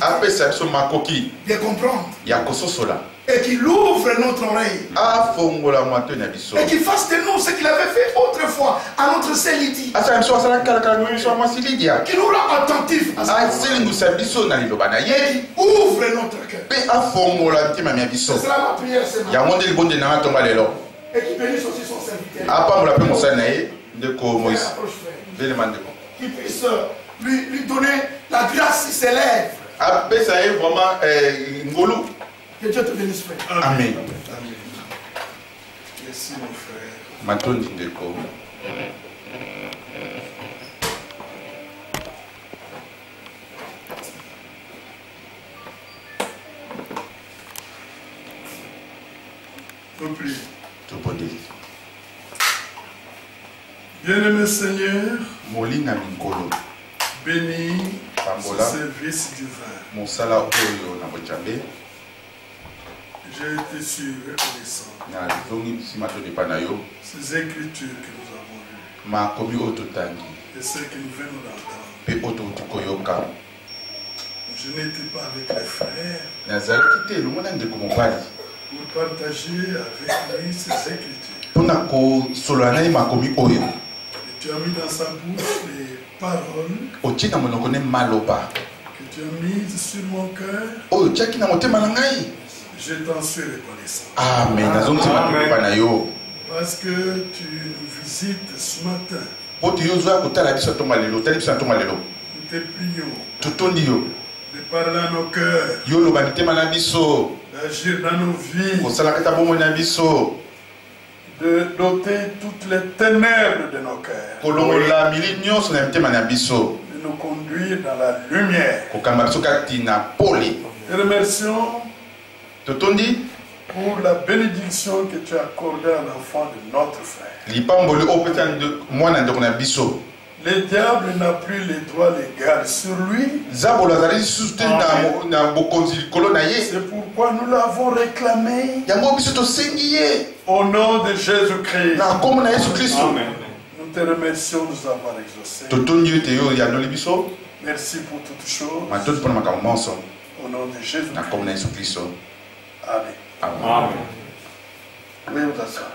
capacité de comprendre. Et qu'il ouvre notre oreille. Et qu'il fasse de nous ce qu'il avait fait autrefois à notre sœur Lydie. Qu'il nous rend attentifs à ça. Et qu'il ouvre notre cœur. C'est cela ma prière ce matin. Et qu'il bénisse aussi son serviteur. Qu'il puisse lui donner la grâce si c'est lève. Que Dieu te bénisse, frère. Amen. Merci, mon frère. Nous prions. Bien-aimé Seigneur, bénis ce service divin. J'ai été sûr et reconnaissant. Ces écritures que nous avons lues et ce que nous venons d'entendre. Je n'étais pas avec les frères pour partager avec lui ces écritures. Et tu as mis dans sa bouche les paroles que tu as mises sur mon cœur. Je t'en suis reconnaissant. Amen. Parce que tu nous visites ce matin. Nous te prions de parler à nos cœurs, d'agir dans nos vies, de doter toutes les ténèbres de nos cœurs, de nous conduire dans la lumière. Te remercions pour la bénédiction que tu as accordée à l'enfant de notre frère. Le diable n'a plus les droits légaux sur lui. C'est pourquoi nous l'avons réclamé au nom de Jésus-Christ. Nous te remercions de nous avoir exaucés. Merci pour toutes choses. Au nom de Jésus-Christ. Amen. Amen. Oui, vous asseoir.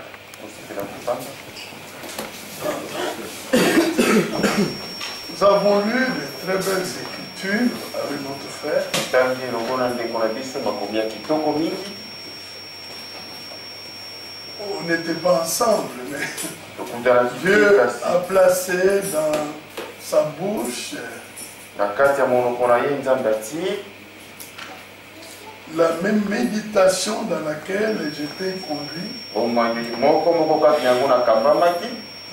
Nous avons lu de très belles écritures avec notre frère. On n'était pas ensemble, mais Dieu a placé dans sa bouche la même méditation dans laquelle j'étais conduit.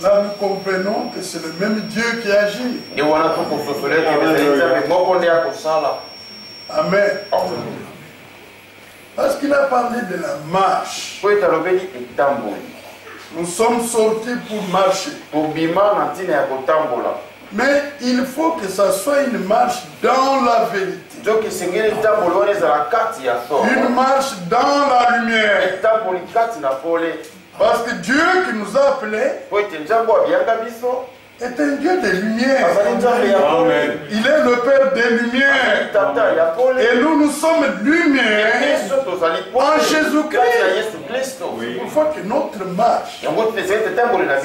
Là, nous comprenons que c'est le même Dieu qui agit. Amen. Parce qu'il a parlé de la marche. Nous sommes sortis pour marcher. Mais il faut que ça soit une marche dans la vérité. Une marche dans la lumière. Parce que Dieu qui nous a appelés est un Dieu de lumière. Il est le Père des lumières. Et nous, nous sommes lumière en Jésus-Christ. Il faut que notre marche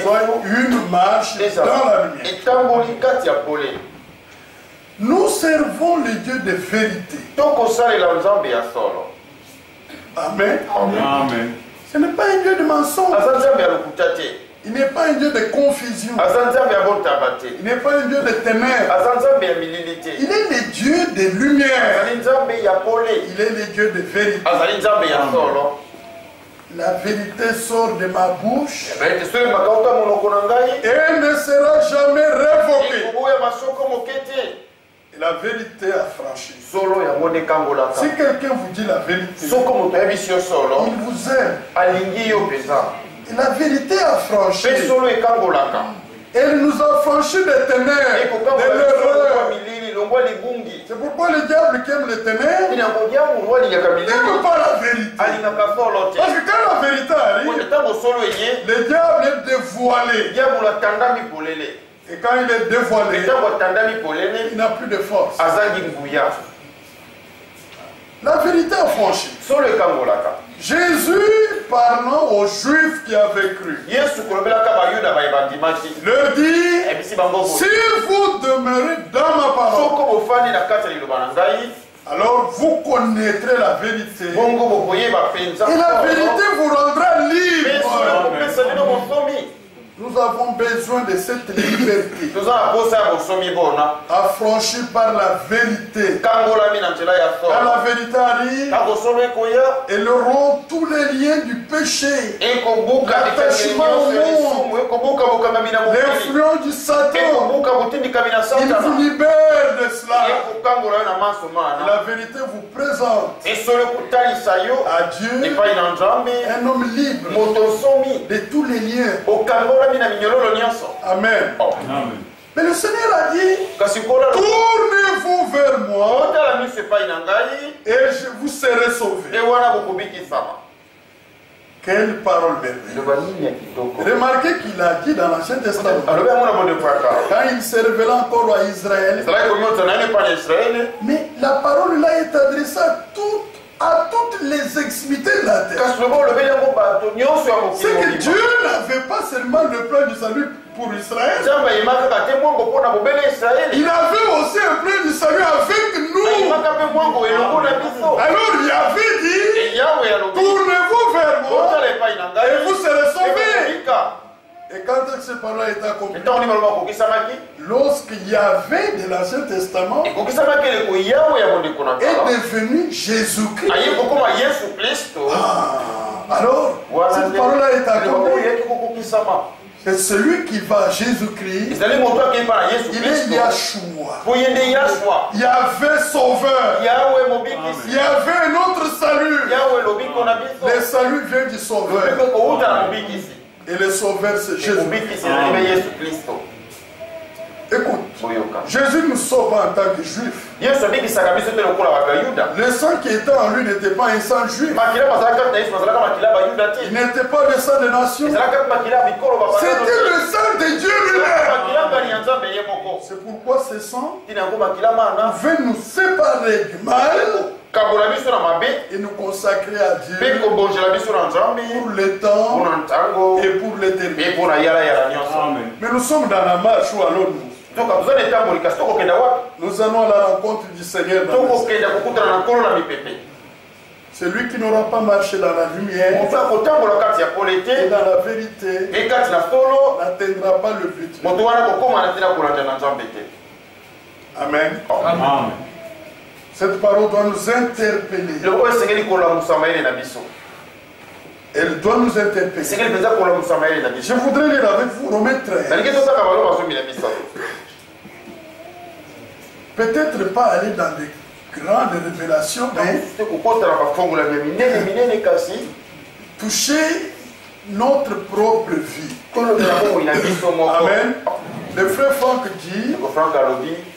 soit une marche dans la lumière. Nous servons le Dieu de vérité. Amen. Amen. Ce n'est pas un Dieu de mensonge. Il n'est pas un Dieu de confusion. Il n'est pas un Dieu de ténèbres. Il est le Dieu de lumière. Il est le Dieu de vérité. La vérité sort de ma bouche et ne sera jamais révoquée. Et la vérité a franchi. Si quelqu'un vous dit la vérité, il vous aime. Et la vérité a franchi. Elle nous a franchi des ténèbres, de l'erreur. C'est pourquoi le diable qui aime les ténèbres n'aime pas la vérité. Parce que quand la vérité arrive, le diable est dévoilé. Et quand il est dévoilé, il n'a plus de force. La vérité affranchie. Jésus parlant aux Juifs qui avaient cru, leur dit, si vous demeurez dans ma parole, alors vous connaîtrez la vérité. Et la vérité vous rendra libre. Nous avons besoin de cette liberté, affranchie par la vérité. Quand la vérité arrive, elle rompt tous les liens du péché, l'attachement au monde, l'influence du Satan. Il vous libère de cela. La vérité vous présente à Dieu un homme libre de tous les liens. Amen. Mais le Seigneur a dit, tournez-vous vers moi et je vous serai sauvé. Quelle parole merveilleuse. Remarquez qu'il a dit dans l'Ancien Testament, quand il se révélait encore à Israël, mais la parole là est adressée à toutes les extrémités de la terre. C'est que Dieu n'avait pas seulement le plan du salut pour Israël. Il avait aussi un plan du salut avec nous. Alors il avait dit, tournez-vous vers moi et vous serez sauvés. Et quand cette parole est accomplie, lorsqu'il y avait de l'Ancien Testament, est devenu Jésus-Christ. Alors, cette parole est accomplie. Et celui qui va à Jésus-Christ, il est Yahshua. Yahvé sauveur. Il y avait un autre salut. Le salut vient du sauveur. Et le sauveur c'est Jésus. Écoute, Jésus nous sauve en tant que juif. Le sang qui était en lui n'était pas un sang juif. Il n'était pas le sang des nations. C'était le sang de Dieu lui-même. C'est pourquoi ce sang veut nous séparer du mal et nous consacrer à Dieu pour le temps et pour l'éternité. Mais nous sommes dans la marche où allons-nous? Nous allons à la rencontre du Seigneur. Celui qui n'aura pas marché dans la lumière et dans la vérité n'atteindra pas le but. Amen. Amen. Cette parole doit nous interpeller. Elle doit nous interpeller. Je voudrais lire avec vous Romains 13. Peut-être pas aller dans des grandes révélations, mais toucher notre propre vie. Amen. Le frère Franck dit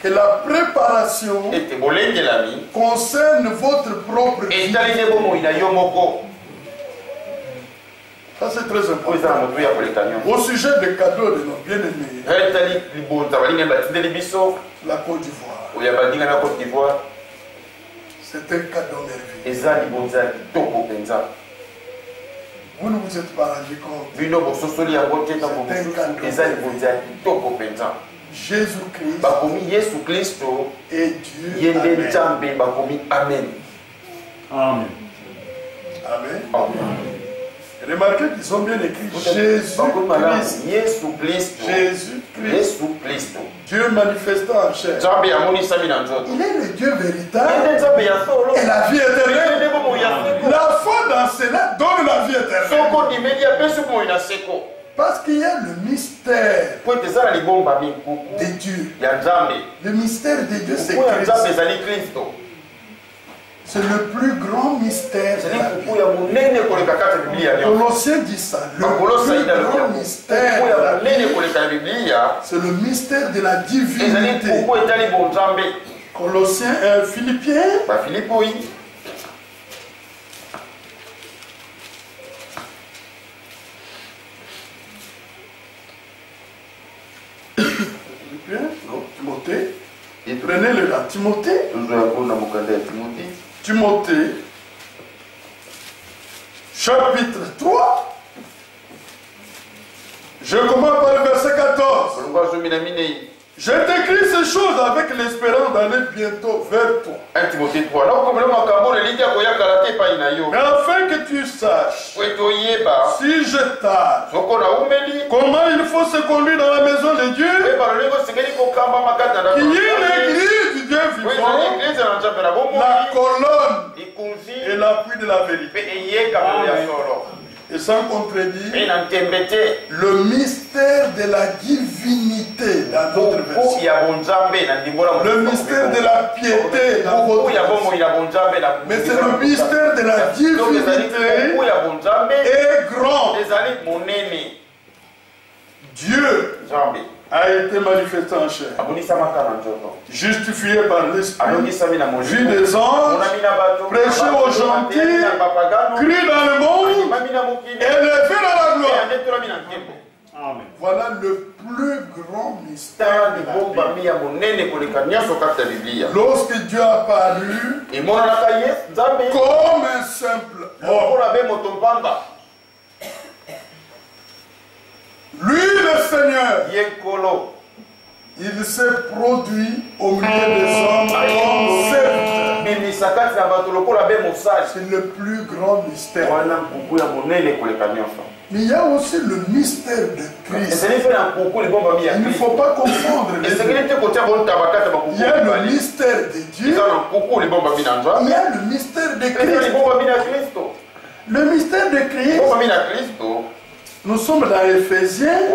que la préparation concerne votre propre vie. Ça c'est très important. Au sujet des cadeaux de nos bien-aimés, la Côte d'Ivoire, c'est un cadeau merveilleux. Vous ne vous êtes pas rendu compte. Jésus-Christ est Dieu. Amen. Amen. Amen. Amen. Remarquez qu'ils ont bien écrit Jésus-Christ. Jésus-Christ. Dieu manifesté en chair. Il est le Dieu véritable et la vie éternelle. La foi dans cela donne la vie éternelle. Parce qu'il y a le mystère de Dieu. Le mystère de Dieu, c'est Christ. C'est le plus grand mystère de la vie. Colossiens dit ça. Le plus grand mystère de la vie, c'est le mystère de la divinité. Colossiens, Philippiens. Timothée. Prenez-le là. Timothée. Timothée, chapitre 3. Je commence par le verset 14. Je t'écris ces choses avec l'espérance d'aller bientôt vers toi. 1 Timothée 3. Mais afin que tu saches, si je tarde, comment il faut se conduire dans la maison de Dieu, qu'il y ait l'église du Dieu vivant, la colonne et l'appui de la vérité. Et sans contredire, le mystère de la divinité dans notre version. Le mystère de la piété dans votre version. Mais c'est le mystère de la divinité est grand. Dieu a été manifesté en chair, justifié par l'Esprit, vu des anges, prêché aux gentils, cru dans le monde, élevé dans la gloire. Amen. Voilà le plus grand mystère de la Bible. Lorsque Dieu a apparu comme un simple homme, lui le Seigneur, il s'est produit au milieu des hommes comme serviteur. C'est le plus grand mystère. Mais il y a aussi le mystère de Christ. Il ne faut pas confondre les deux. Il y a le mystère de Dieu. Il y a le mystère de Christ. Le mystère de Christ. Nous sommes dans Éphésiens.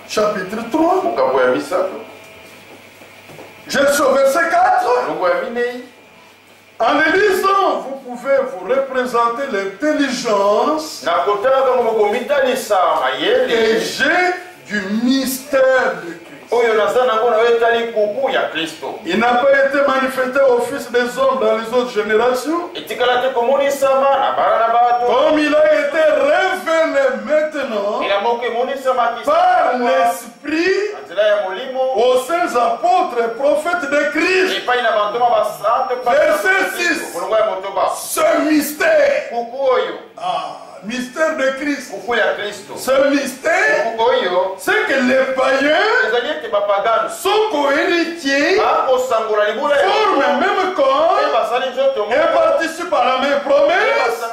Chapitre 3. Je suis au verset 4. En le lisant, vous pouvez vous représenter l'intelligence que j'ai du mystère de Christ. Il n'a pas été manifesté au Fils des hommes dans les autres générations, comme il a été révélé maintenant par l'Esprit aux saints apôtres et prophètes de Christ. Verset 6. Ce mystère, mystère de Christ. Ce mystère, c'est que les païens sont co-héritiers, forment un même corps et participent à la même promesse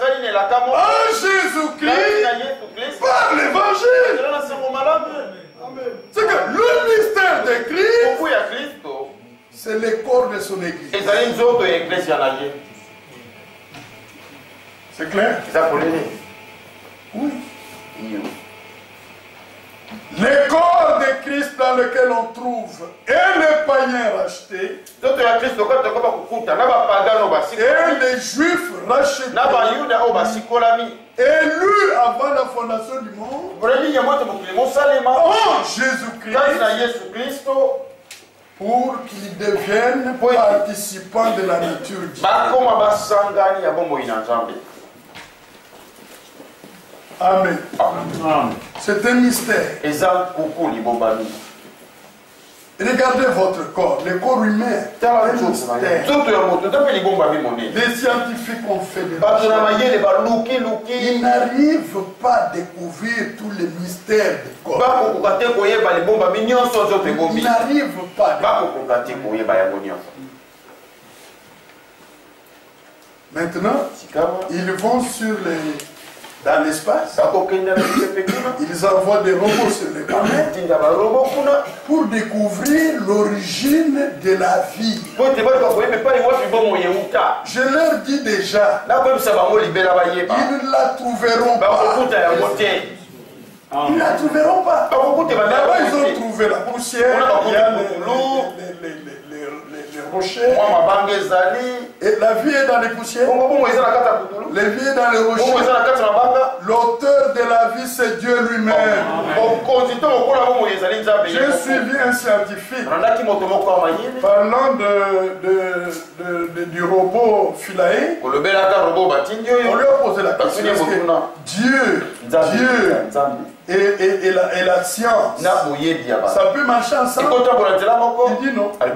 en Jésus-Christ par l'évangile. C'est que le mystère de Christ, c'est le corps de son église. C'est clair? Oui. Le corps de Christ dans lequel on trouve et les païens rachetés et les juifs rachetés, élus avant la fondation du monde en Jésus-Christ, pour qu'ils deviennent participants de la nature divine. Amen. C'est un mystère. Regardez votre corps, le corps humain. C'est un mystère. Les scientifiques ont fait des recherches. Ils n'arrivent pas à découvrir tous les mystères du corps. Ils n'arrivent pas. Maintenant, ils vont dans l'espace. Ils envoient des robots sur les planètes pour découvrir l'origine de la vie. Je leur dis déjà, ils ne la trouveront pas. Ils ne la trouveront pas. Là-bas, ils ont trouvé la poussière, il y a les rochers. Et la vie est dans les poussières. La vie est dans les rochers. L'auteur de la vie, c'est Dieu lui-même. J'ai suivi un scientifique parlant du robot Philae. On lui a posé la question. Dieu et la science, ça peut marcher ensemble. Il dit non, ça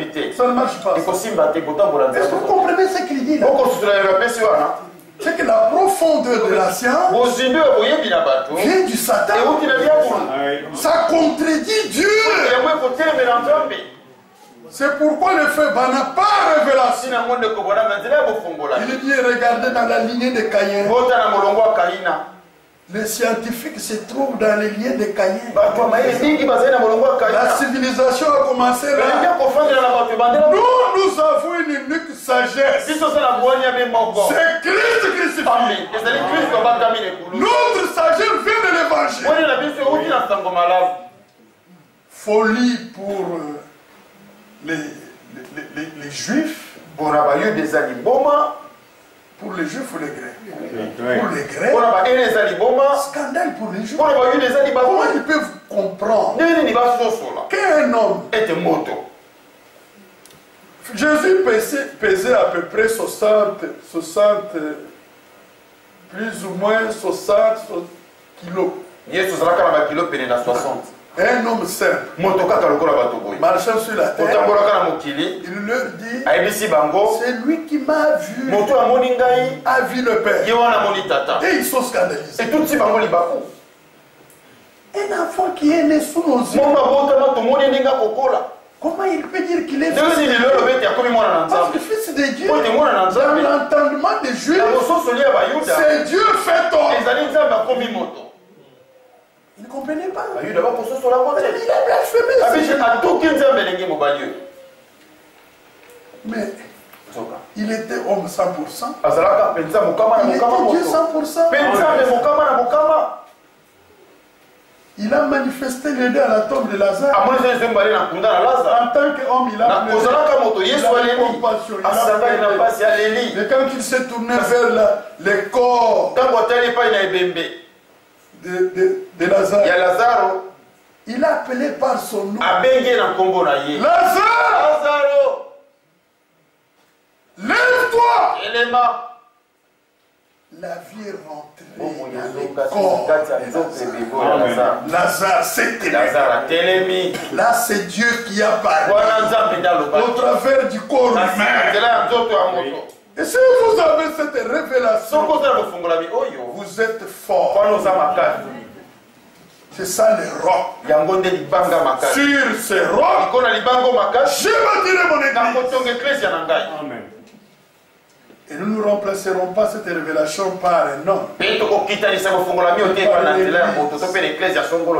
ne marche pas. Est-ce que vous comprenez ce qu'il dit là? C'est que la profondeur de la science vient du Satan. Ça contredit Dieu. C'est pourquoi le frère n'a pas révélation. Il dit, regardez dans la lignée de Caïn. Les scientifiques se trouvent dans les liens de Caïn. La civilisation a commencé là. Nous avons une unique sagesse. C'est Christ crucifié. Notre sagesse vient de l'évangile. Folie pour les juifs. Pour les juifs ou les grecs? Pour les grecs, scandale pour les juifs. Comment ils peuvent comprendre qu'un homme, Jésus pesait à peu près 60, plus ou moins 60 kilos. Un homme simple, marchant sur la terre, il leur dit, c'est lui qui m'a vu, a vu le Père. Et ils sont scandalisés. Un enfant qui est né sous nos yeux, comment il peut dire qu'il est fils de Dieu? Parce que fils de Dieu, dans l'entendement des Juifs, c'est Dieu fait homme. Il ne comprenait pas. Il a blasphémé. Mais il était homme 100%. Il était Dieu 100%. Il a manifesté les deux à la tombe de Lazare. En tant qu'homme, il a compassion. Et quand il s'est tourné vers les corps de Lazare, il a appelé par son nom. Lazare, lève-toi. La vie est rentrée dans le corps de Lazare s'est élevé. Là, c'est Dieu qui a parlé au travers du corps humain. Et si vous avez cette révélation, vous êtes fort. C'est ça le roc. Sur ce roc, je bâtirai mon église. Amen. Et nous ne remplacerons pas cette révélation par un homme.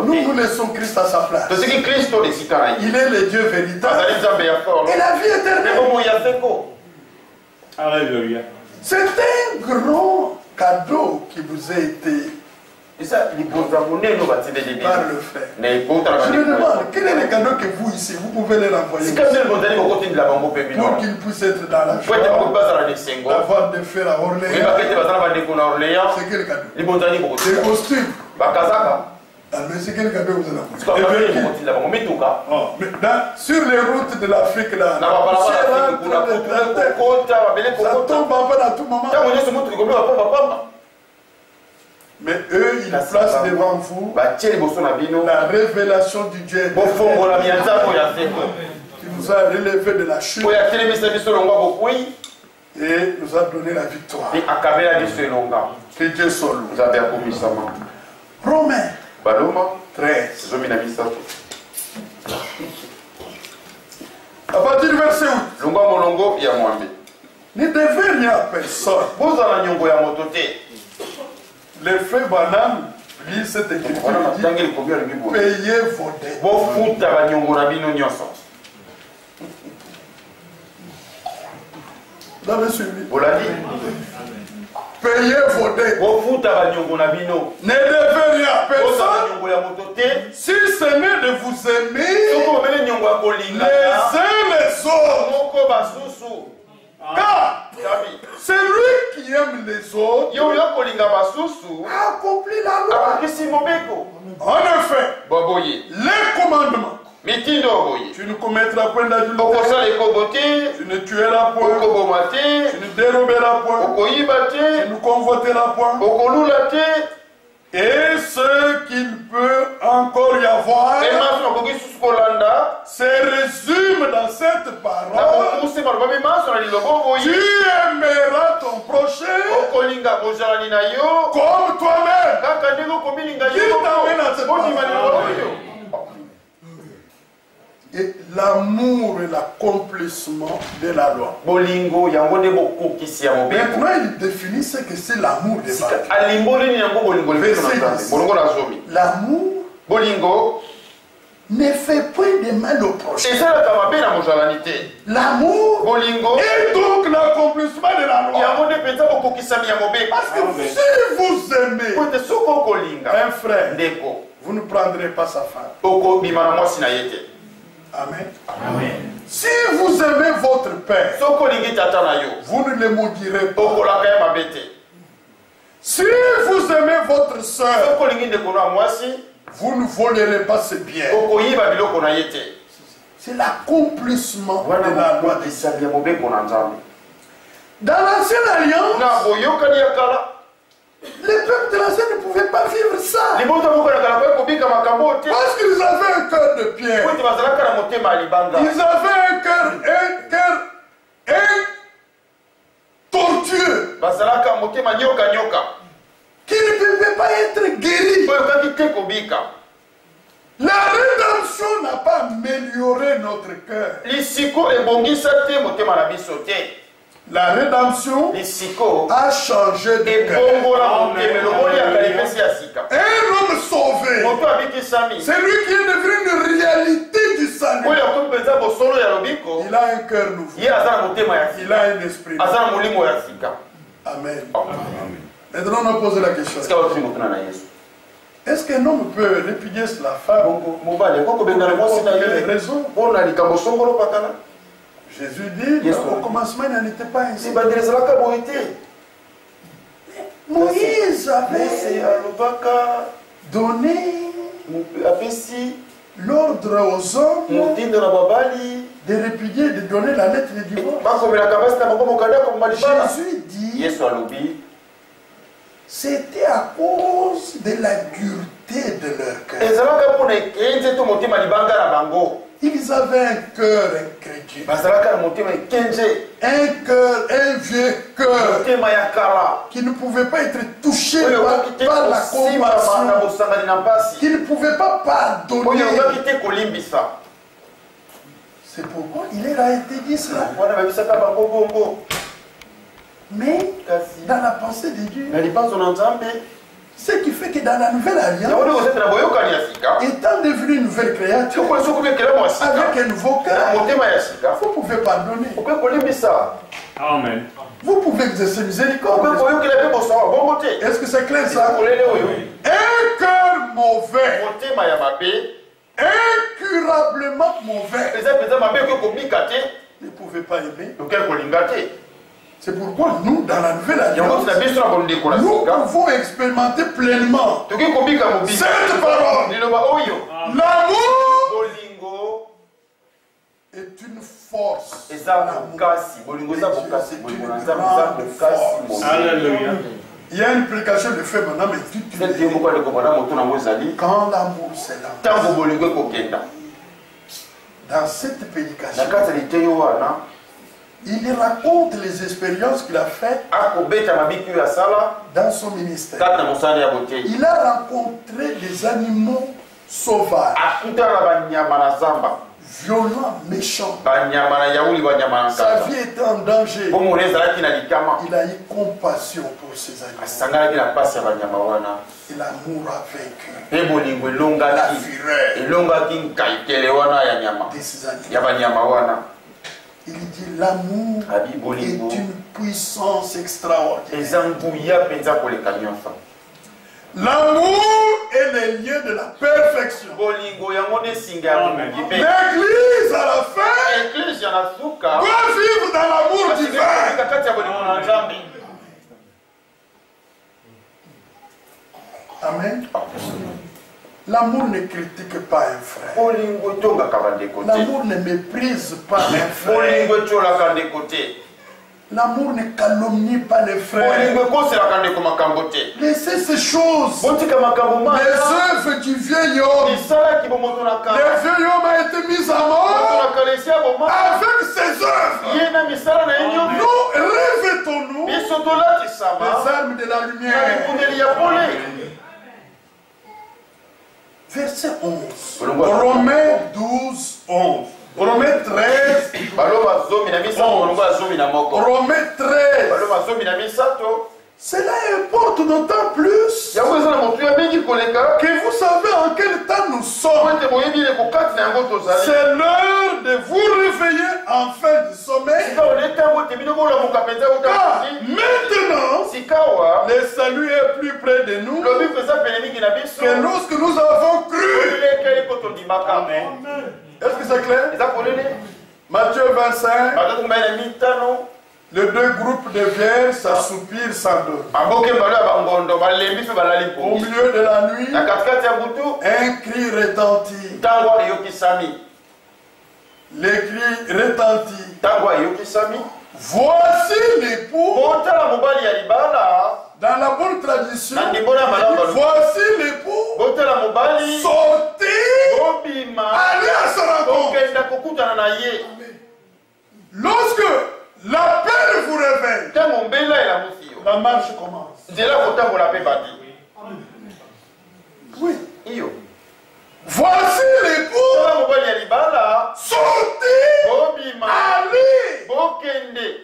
Nous vous laissons Christ à sa place. Il est le Dieu véritable et la vie éternelle. Alléluia. C'est un grand cadeau qui vous a été par le frère. Je me demande, quel est le cadeau que vous ici, vous pouvez les renvoyer pour qu'ils puissent être dans la joie, d'avoir des frères à Orléans. C'est quel cadeau? Des costumes. Mais c'est quel cadeau vous avez? Sur les routes de l'Afrique, là, ça tombe un peu à tout moment. Mais eux, ils placent devant vous la révélation du Dieu qui nous a relevé de la chute et nous a donné la victoire. Que Dieu soit loué. Romains 13. À partir du verset 8. Ne devez rien à personne. Le frère Banam lit cette écriture, dit, payez vos dettes. Vous avez suivi? Payez vos dettes. Ne devez rien à personne, si ce n'est de vous aimer les uns les autres. Car celui qui aime les autres a accompli la loi. En effet, les commandements: tu ne commettras point d'adultère, tu ne tueras point, tu ne déroberas point, tu ne convoiteras point, Et ce qu'il peut encore y avoir se résume dans cette parole. Tu aimeras ton prochain comme toi-même. Qui t'amène à cette parole? Et l'amour est l'accomplissement de la loi. Maintenant, il définit ce que c'est l'amour de l'amour ne fait point de mal au prochain. L'amour est donc l'accomplissement de la loi. Parce que si vous aimez un frère, vous ne prendrez pas sa femme. Amen. Amen. Si vous aimez votre père, vous ne le maudirez pas. Si vous aimez votre soeur, vous ne volerez pas ses biens. C'est l'accomplissement de la loi des saints. Dans l'ancienne alliance, les peuples de l'ancien ne pouvaient pas vivre ça. Parce qu'ils avaient un cœur de pierre. Ils avaient un cœur tortueux. Qui ne pouvait pas être guéri. La rédemption n'a pas amélioré notre cœur. La rédemption a changé de cœur. Un homme sauvé, c'est lui qui est devenu une réalité du salut. Il a un cœur nouveau. Il a un esprit nouveau. Amen. Maintenant, on a posé la question. Est-ce qu'un homme peut répudier la femme pour quelle raison? Jésus dit, au commencement, il n'en était pas ainsi. Moïse avait donné l'ordre aux hommes de répudier, de donner la lettre de divorce. Jésus dit, c'était à cause de la dureté de leur cœur. Ils avaient un cœur incrédule. Un vieux cœur qui ne pouvait pas être touché par la compassion, qui ne pouvait pas pardonner. C'est pourquoi il leur a été dit cela. Mais dans la pensée de Dieu, ce qui fait que dans la nouvelle alliance, étant devenu une nouvelle créature, avec un nouveau cœur, vous pouvez pardonner. Amen. Vous pouvez exercer miséricorde. Est-ce que c'est clair ça? Un cœur mauvais, incurablement mauvais, ne pouvez pas aimer. C'est pourquoi nous, dans la nouvelle alliance, nous pouvons expérimenter pleinement cette parole. L'amour est une force. Alléluia. Il y a une prédication de fait maintenant, mais quand l'amour s'élance. Dans cette prédication, il raconte les expériences qu'il a faites dans son ministère. Il a rencontré des animaux sauvages, violents, méchants. Sa vie était en danger. Il a eu compassion pour ces animaux. Et l'amour a vaincu la fureur de ces animaux. Il dit l'amour est une puissance extraordinaire. L'amour est le lien de la perfection. L'église à la fin doit vivre dans l'amour divin. Amen. L'amour ne critique pas un frère. L'amour ne méprise pas un frère. L'amour ne calomnie pas les frères. Laissez ces choses. Les œuvres du vieil homme. Le vieil homme a été mis à mort avec ses œuvres. Nous revêtons-nous les armes de la lumière. Verset 11. Romains 12, 11. Romains 13. Romains 13. Cela importe d'autant plus que vous savez en quel temps nous sommes. C'est l'heure de vous réveiller en fin du sommeil. Car maintenant, le salut est plus près de nous que lorsque nous avons cru. Amen. Est-ce que c'est clair? Matthieu 25. Les deux groupes de vierges s'assoupirent sans doute. Au milieu de la nuit, un cri retentit. Les cris retentit. Voici l'époux. Dans la bonne tradition, voici l'époux. Sortez. Allez à sa rencontre. Lorsque l'appel vous réveille, la marche commence. Oui. Voici l'époux. Sortez. Allez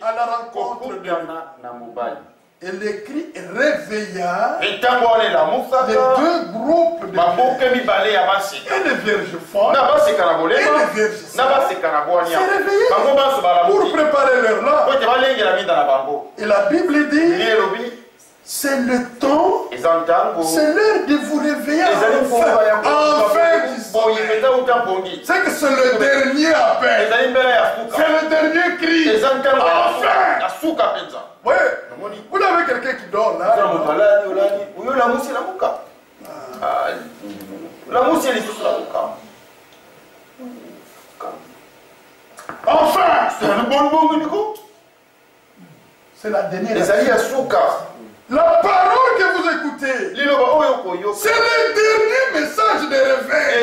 à la rencontre de lui. Et le cri réveilla les deux groupes de vierges. Et les vierges folles et les vierges sages s'est réveillé pour préparer leur lampe. Et la Bible dit, c'est le temps, c'est l'heure de vous réveiller enfin du sommeil. C'est que c'est le dernier appel. C'est le dernier cri. Enfin. Oui. Vous avez quelqu'un qui dort là. Enfin. C'est la dernière. La parole que vous écoutez, c'est le dernier message de réveil.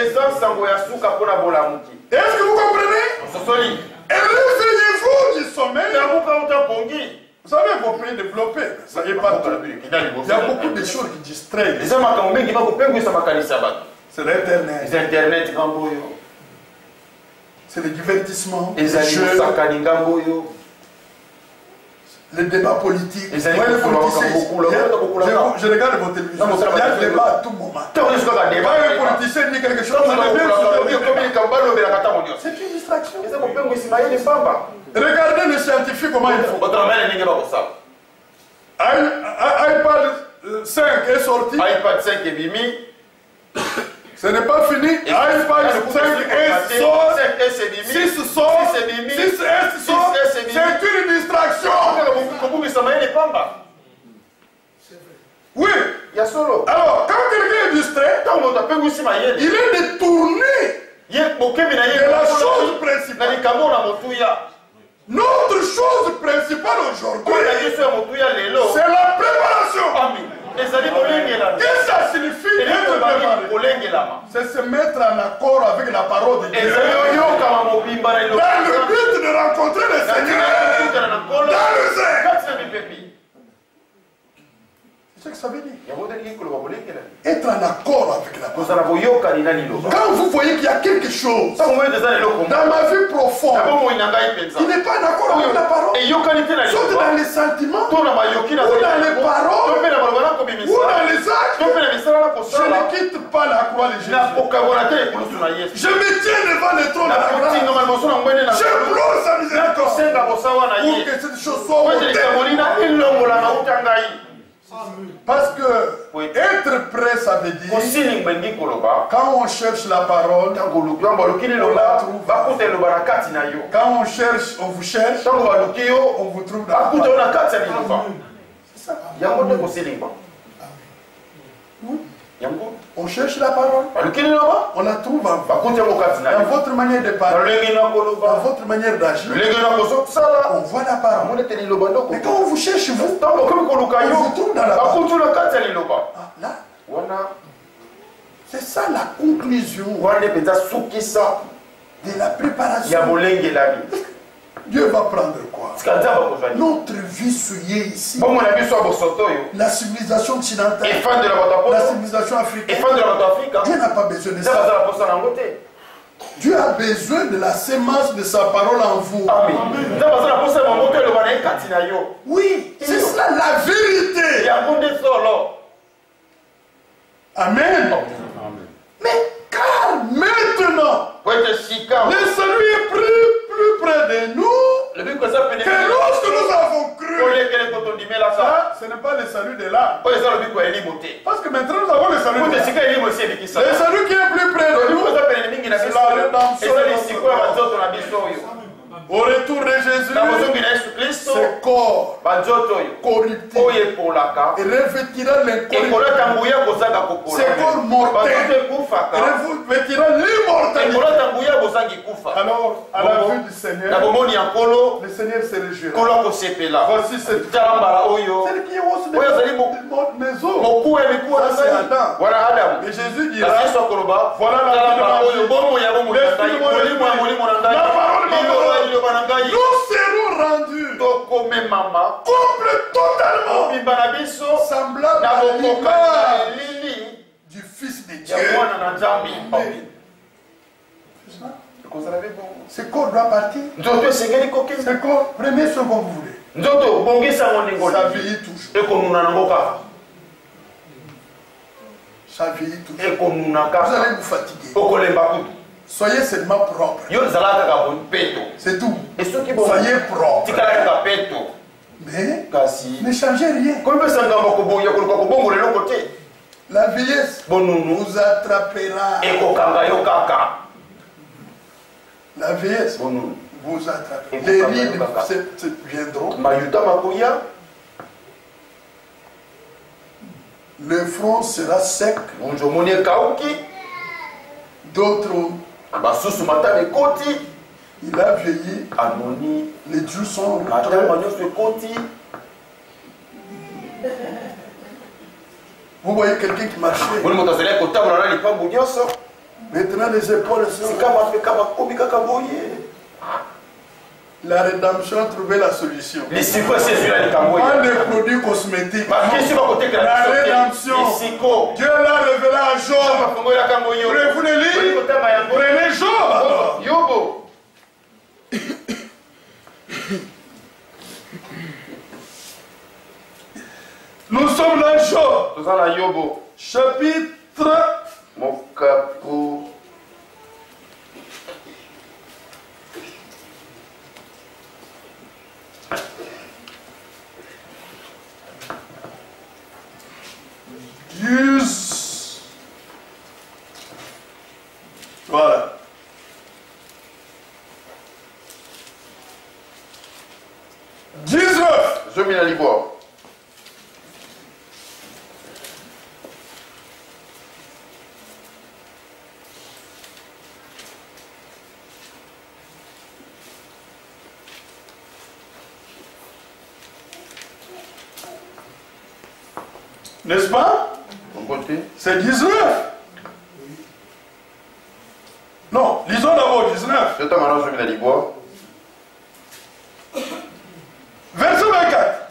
Est-ce que vous comprenez? Et réveillez-vous du sommeil. Vous savez, vos pays développés, ça n'est pas tout. Il y a beaucoup de choses qui distraient. C'est l'Internet. C'est le divertissement. Les jeux. Les débats politiques. Les politiciens. Je regarde vos télévisions. Il y a un débat à tout moment. Quand un politicien dit quelque chose, c'est une distraction. Regardez les scientifiques comment ils font. iPad 5 est sorti. iPad 5 est bimi. Ce n'est pas fini. iPad 5 sort. 6 sort. 6S sort. C'est une distraction. Oui. Alors, quand quelqu'un est distrait, il est détourné de la chose principale. Notre chose principale aujourd'hui, c'est la préparation. Qu'est-ce que ça signifie être préparé? C'est se mettre en accord avec la parole de Dieu dans le but de rencontrer le Seigneur dans le zèle. C'est ce que ça veut dire. Être en accord avec la parole. Quand vous voyez qu'il y a quelque chose dans ma vie profonde qui n'est pas en accord avec la parole, soit dans les sentiments, ou dans les paroles, ou dans les actes, je ne quitte pas la croix de Jésus. Je me tiens devant le trône de la grâce. Je pleure sa miséricorde pour que cette chose soit ôtée. Parce que être prêt, ça veut dire quand on cherche la parole, on la trouve. Quand on cherche, on vous cherche, on vous trouve dans la parole. C'est ça. On cherche la parole. On la trouve dans votre manière de parler, dans votre manière d'agir. On voit la parole. Mais quand on vous cherche, on vous trouve dans la parole. Là, c'est ça la conclusion de la préparation. Dieu va prendre quoi? Notre vie souillée ici. La civilisation occidentale. La civilisation africaine. Dieu n'a pas besoin de ça. Dieu a besoin de la sémence de sa parole en vous. Oui, c'est cela la vérité. Amen. Mais car maintenant, le salut est plus près de nous que lorsque nous avons cru. Ça, ce n'est pas le salut de l'âme. Parce que maintenant nous avons le salut de l'âme. Le salut qui est plus près de nous, c'est la rédemption. Au retour de Jésus, ce corps corruptible et revêtira l'incorruptibilité. Ce corps mortel revêtira l'immortalité. Alors, à la vue du Seigneur, le Seigneur se réjouira. Voici cette celle qui est hausse de mes os. Ça, c'est Adam. Et Jésus dira, voilà la vie de la parole de nous serons rendus complets, totalement semblables à l'image du Fils de Dieu. Ce corps doit partir. Ce corps, prenez ce que vous voulez. Ça vieillit toujours. Ça vieillit toujours. Vous allez vous fatiguer. Soyez seulement propre. C'est tout. Soyez propre. Mais ne changez rien. La vieillesse vous attrapera. La vieillesse vous attrapera. Les rides viendront. Le front sera sec. D'autres, il a vieilli. Les joues sont vous voyez quelqu'un qui marchait. Maintenant les épaules sont. La rédemption a trouvé la solution. Pas les produits cosmétiques. La rédemption. Dieu l'a révélé à Job. Voulez-vous les lire? Prenez Job. Nous sommes dans Job. Chapitre. Voilà. Je mets la liboire. N'est-ce pas? C'est 19. Non, lisons d'abord 19. Verset 24.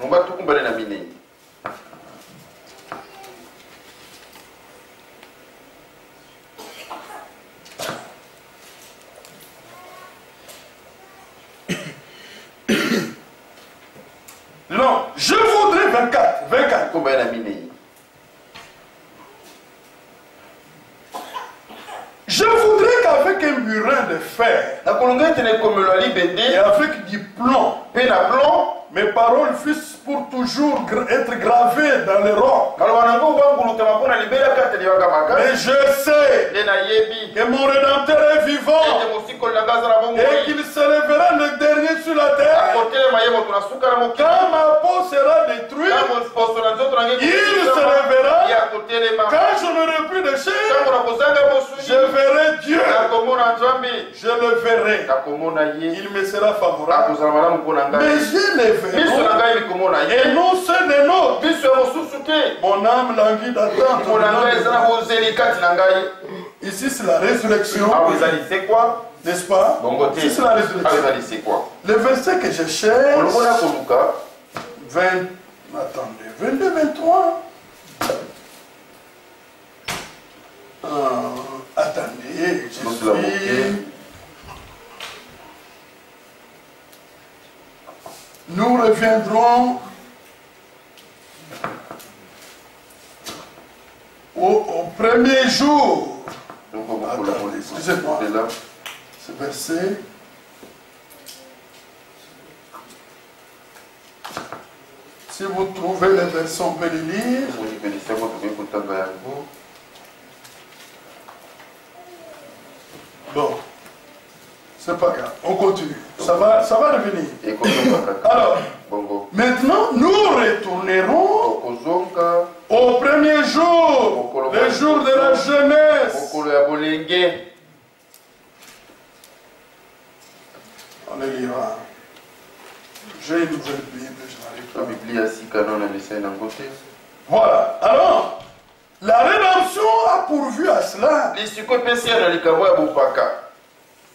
Non, je voudrais 24. 24. Je voudrais qu'avec un burin de fer et avec du plomb, mes paroles fussent pour toujours être gravées dans le roc. Mais je sais que mon Rédempteur est vivant et qu'il se lèvera le dernier sur la terre Quand ma peau sera détruite, il se lèvera. Quand je n'aurai plus de chair, je verrai Dieu. Je le verrai. Il me sera favorable. Mais je le verrai. Et non ceux des nôtres. Mon âme languit d'attente. Ici c'est la résurrection. C'est quoi? N'est-ce pas? Ici c'est la résurrection. Le verset que je cherche. 22, 23. Attendez, je suis... Nous reviendrons au premier jour. Attendez, excusez-moi. Ce verset. Si vous trouvez les versets, on peut les lire. Bon, c'est pas grave, on continue. Ça va revenir. Alors, maintenant, nous retournerons au premier jour, le jour de la jeunesse. On les lira. J'ai une nouvelle Bible, je n'arrive pas. Voilà, alors, la rédemption a pourvu à cela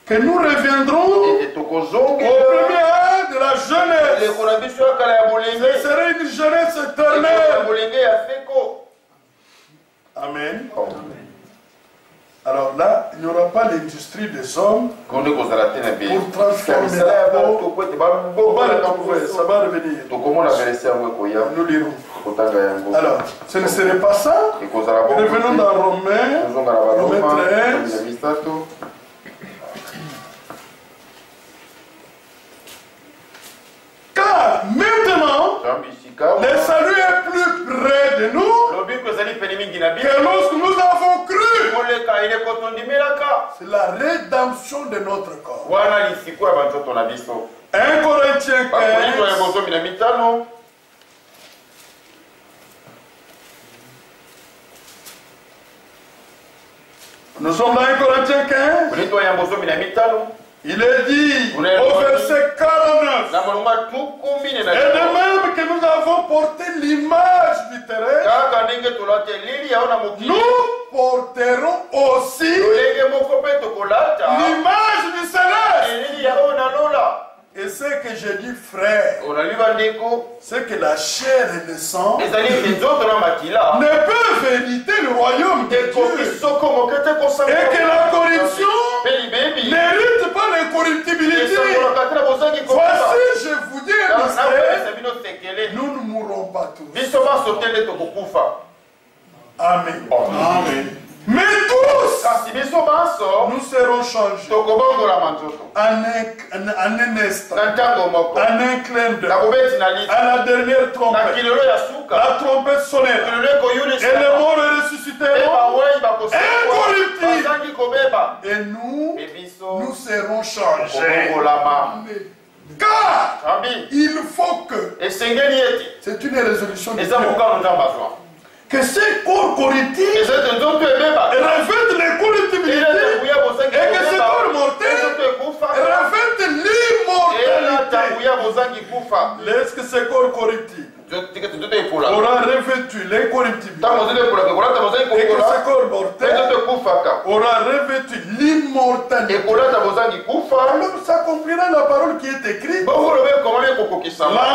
que nous reviendrons au premier an de la jeunesse. Ce serait une jeunesse éternelle. Amen. Alors là, il n'y aura pas l'industrie des hommes pour transformer la peau. Ça va revenir. Nous lirons. Alors, ce ne serait pas ça. Revenons dans Romains 13. Car maintenant, le salut est plus près de nous que lorsque nous avons cru. C'est la rédemption de notre corps. 1 Corinthiens 15. Nous sommes dans 1 Corinthiens 15. Il est dit au verset 49. Et de même que nous avons porté l'image du terrestre, nous porterons aussi l'image du céleste. Et ce que je dis, frère, c'est que la chair et le sang ne peuvent hériter le royaume de Dieu. Et que la corruption n'hérite pas l'incorruptibilité. Voici, je vous dis un mystère, nous ne mourrons pas tous. Amen. Amen. Mais tous, nous serons changés en un instant, en un clin d'œil, à la dernière trompette. La trompette sonnera et les morts ressusciteront incorruptibles. Et nous serons changés. Car il faut que, c'est une résolution de Dieu, que ces corps corruptifs revêtent l'incorruptibilité et que ces corps mortels revêtent l'immortalité. Est-ce que ces corps corruptifs aura revêtu l'incorruptibilité et que ce corps mortel aura revêtu l'immortalité? Alors s'accomplira la parole qui est écrite. La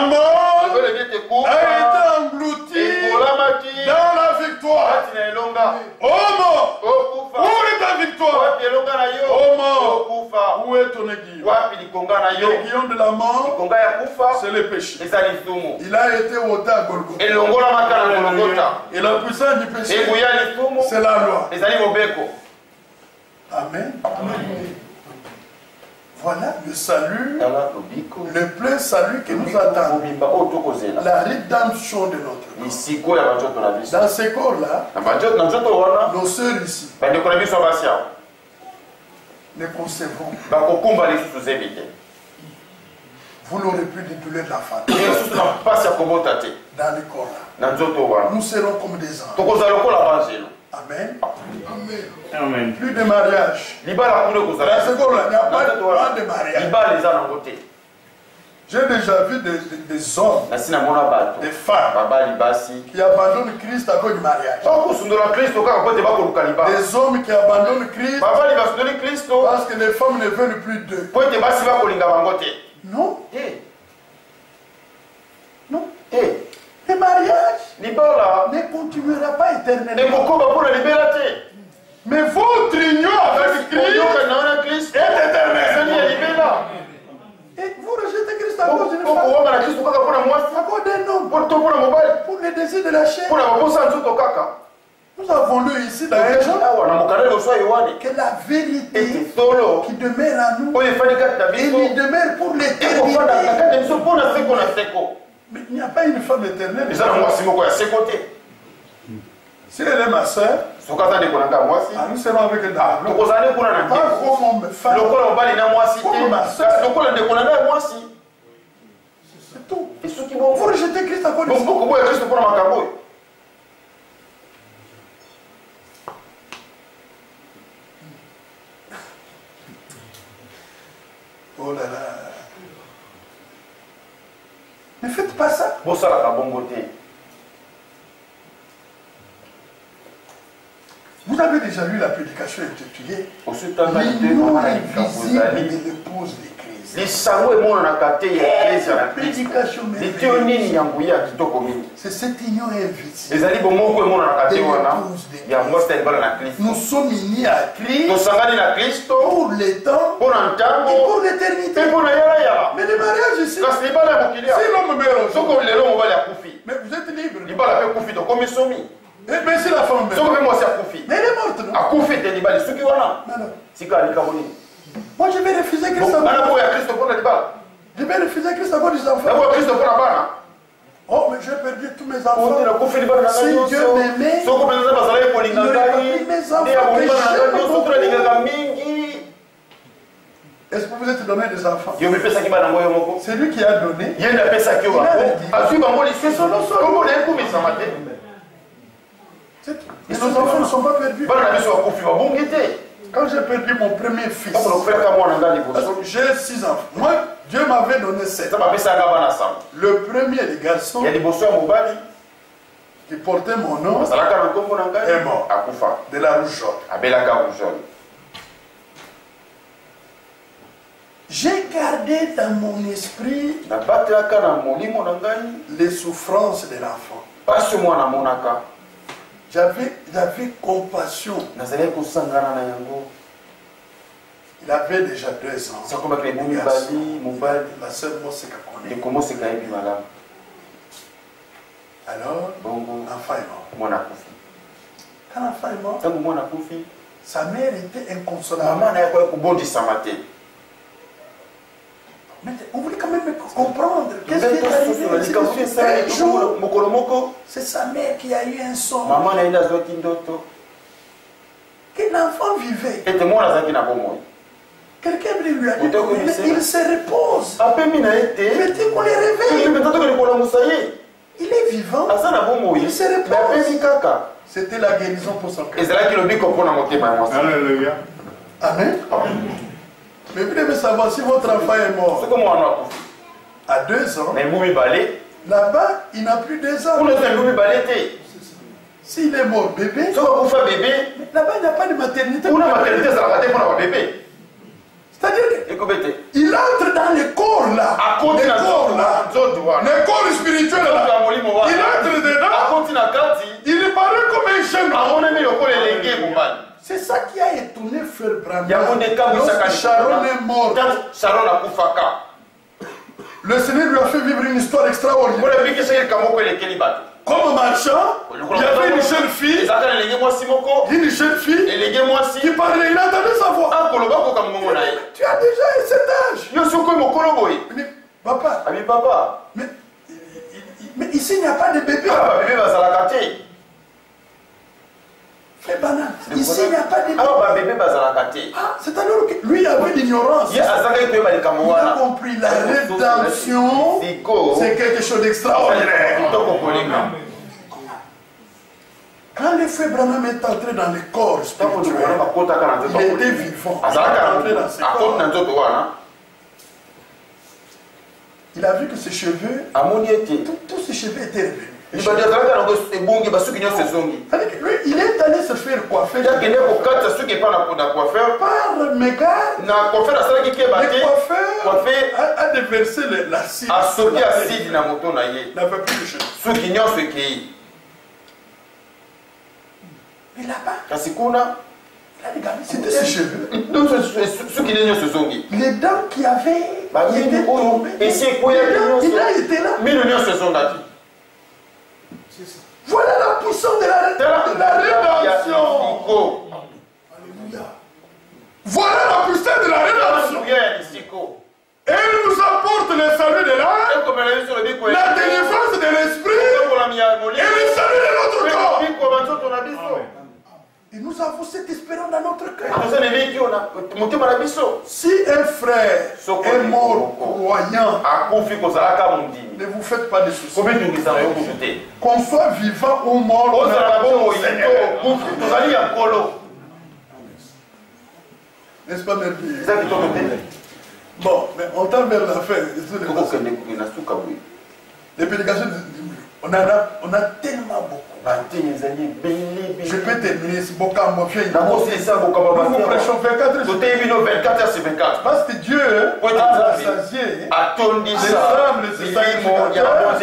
mort a été engloutie dans la victoire. Oh mort, où est ta victoire? Oh mort, où est ton aiguillon? L'aiguillon de la mort, c'est le péché. Il a été ôté à Golgotha. Et la puissance du péché, c'est la loi. Amen. Amen. Voilà le salut, le plein salut que nous attendons. La rédemption de notre corps. Dans ces corps-là, nos sœurs ici ne concevront. Vous n'aurez plus de douleur de la femme. Dans le corps là. Nous serons comme des anges. Amen. Amen. Plus de mariage. Dans ce corps là, il n'y a pas de mariage. J'ai déjà vu des hommes, des femmes qui abandonnent Christ à cause du mariage. Des hommes qui abandonnent Christ parce que les femmes ne veulent plus d'eux. Non. Non. Le mariage ne continuera pas éternellement. Mais votre union avec Christ est éternelle. Et vous rejetez Christ à cause d'une femme, à cause d'un homme, pour le désir de la chair. Nous avons lu ici dans les gens que la vérité qui demeure en nous, elle y demeure pour l'éternité. Mais il n'y a pas une femme éternelle. Si elle est ma soeur, nous serons avec elle. Pas comme homme, femme. Comme ma soeur. C'est tout. Vous rejetez Christ à cause de ça. Oh là là. Ne faites pas ça. Vous avez déjà lu la prédication intitulée l'union invisible de l'épouse de Christ. Prédication c'est cette union invisible de l'épouse de Christ. Nous sommes unis à Christ pour les temps et pour l'éternité. Mais le mariage ici, si l'homme meurt, mais vous êtes libre. Mais si la femme meurt, mais elle est morte, non? Moi je vais refuser Christ à je vais refuser Christ à cause des enfants. Oh, mais j'ai perdu tous mes enfants. Si Dieu m'aimait, il n'aurait pas pris mes enfants que j'aime. Est-ce que vous êtes donné des enfants? C'est lui qui a donné. Il a et nos enfants ne sont pas perdus. Quand j'ai perdu mon premier fils, j'ai 6 enfants. Moi, Dieu m'avait donné 7. Le premier des garçons qui portait mon nom est mort de la rougeole. J'ai gardé dans mon esprit les souffrances de l'enfant. J'avais compassion. Il avait déjà 2 ans. La sœur Moseka connaît. Alors, l'enfant est mort. Quand l'enfant est mort, sa mère était inconsolable. Mais on voulait quand même comprendre. Qu'est-ce qui est arrivé? Un jour, c'est sa mère qui a eu un son. Que l'enfant vivait. Quelqu'un lui a dit il se repose. Mettez qu'on les réveille. Il est vivant. Il se repose. C'était la guérison pour son cœur. Alléluia. Amen. Mais vous devez savoir si votre enfant est mort à 2 ans, là-bas, il n'a plus 2 ans. S'il est mort bébé, là-bas, il n'y a pas de maternité. C'est-à-dire qu'il entre dans le corps là. Le corps spirituel là. Il entre dedans. Il paraît comme un jeune. C'est ça qui a étonné Frère Branham. Lorsque Sharon est mort, le Seigneur lui a fait vivre une histoire extraordinaire. Comme marchand, il y avait une jeune fille qui parlait, il entendait sa voix. Tu as déjà cet âge. Mais, papa, mais ici il n'y a pas de bébé. Frère Branham, ici il n'y a pas de bébé. C'est alors que lui avait l'ignorance. Il a compris la rédemption, c'est quelque chose d'extraordinaire. Quand le frère Branham est entré dans le corps spirituel, il était vivant. Il est entré dans ses corps. Il a vu que ses cheveux, tous ses cheveux étaient revenus. Lui, il est allé se faire coiffer par Mégane. Le coiffeur a déversé l'acide. Il n'avait plus de cheveux. Mais là-bas, c'était ses cheveux. Les dents qui étaient tombées, il a été là. Voilà la puissance de la rédemption. Voilà la puissance de la rédemption. Et il nous apporte le salut de l'âme, la délivrance de l'esprit et le salut de notre corps. Et nous avons cette espérance dans notre cœur. Si un frère est mort croyant, ne vous faites pas de soucis. Qu'on soit vivant ou mort, n'est-ce pas, mes filles? Bon, mais on tend vers la fin. Les prédications, on a tellement beaucoup. Je peux terminer ce bocal, mon frère. Nous vous prêchons 24 heures sur 24. Parce que Dieu a rassasié les âmes, les sacrificateurs,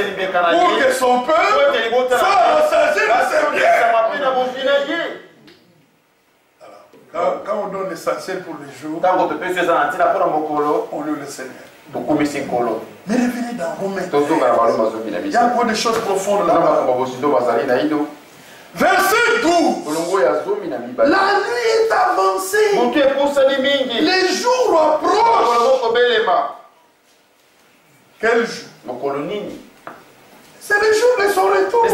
pour que son peuple soit rassasié de ses biens. Quand on donne l'essentiel pour les jours, on loue le Seigneur. Mais revenez dans Romains. Il y a encore des choses profondes là-bas. Verset 12. La nuit est avancée. Les jours approchent. Quel jour? C'est le jour de son retour. Il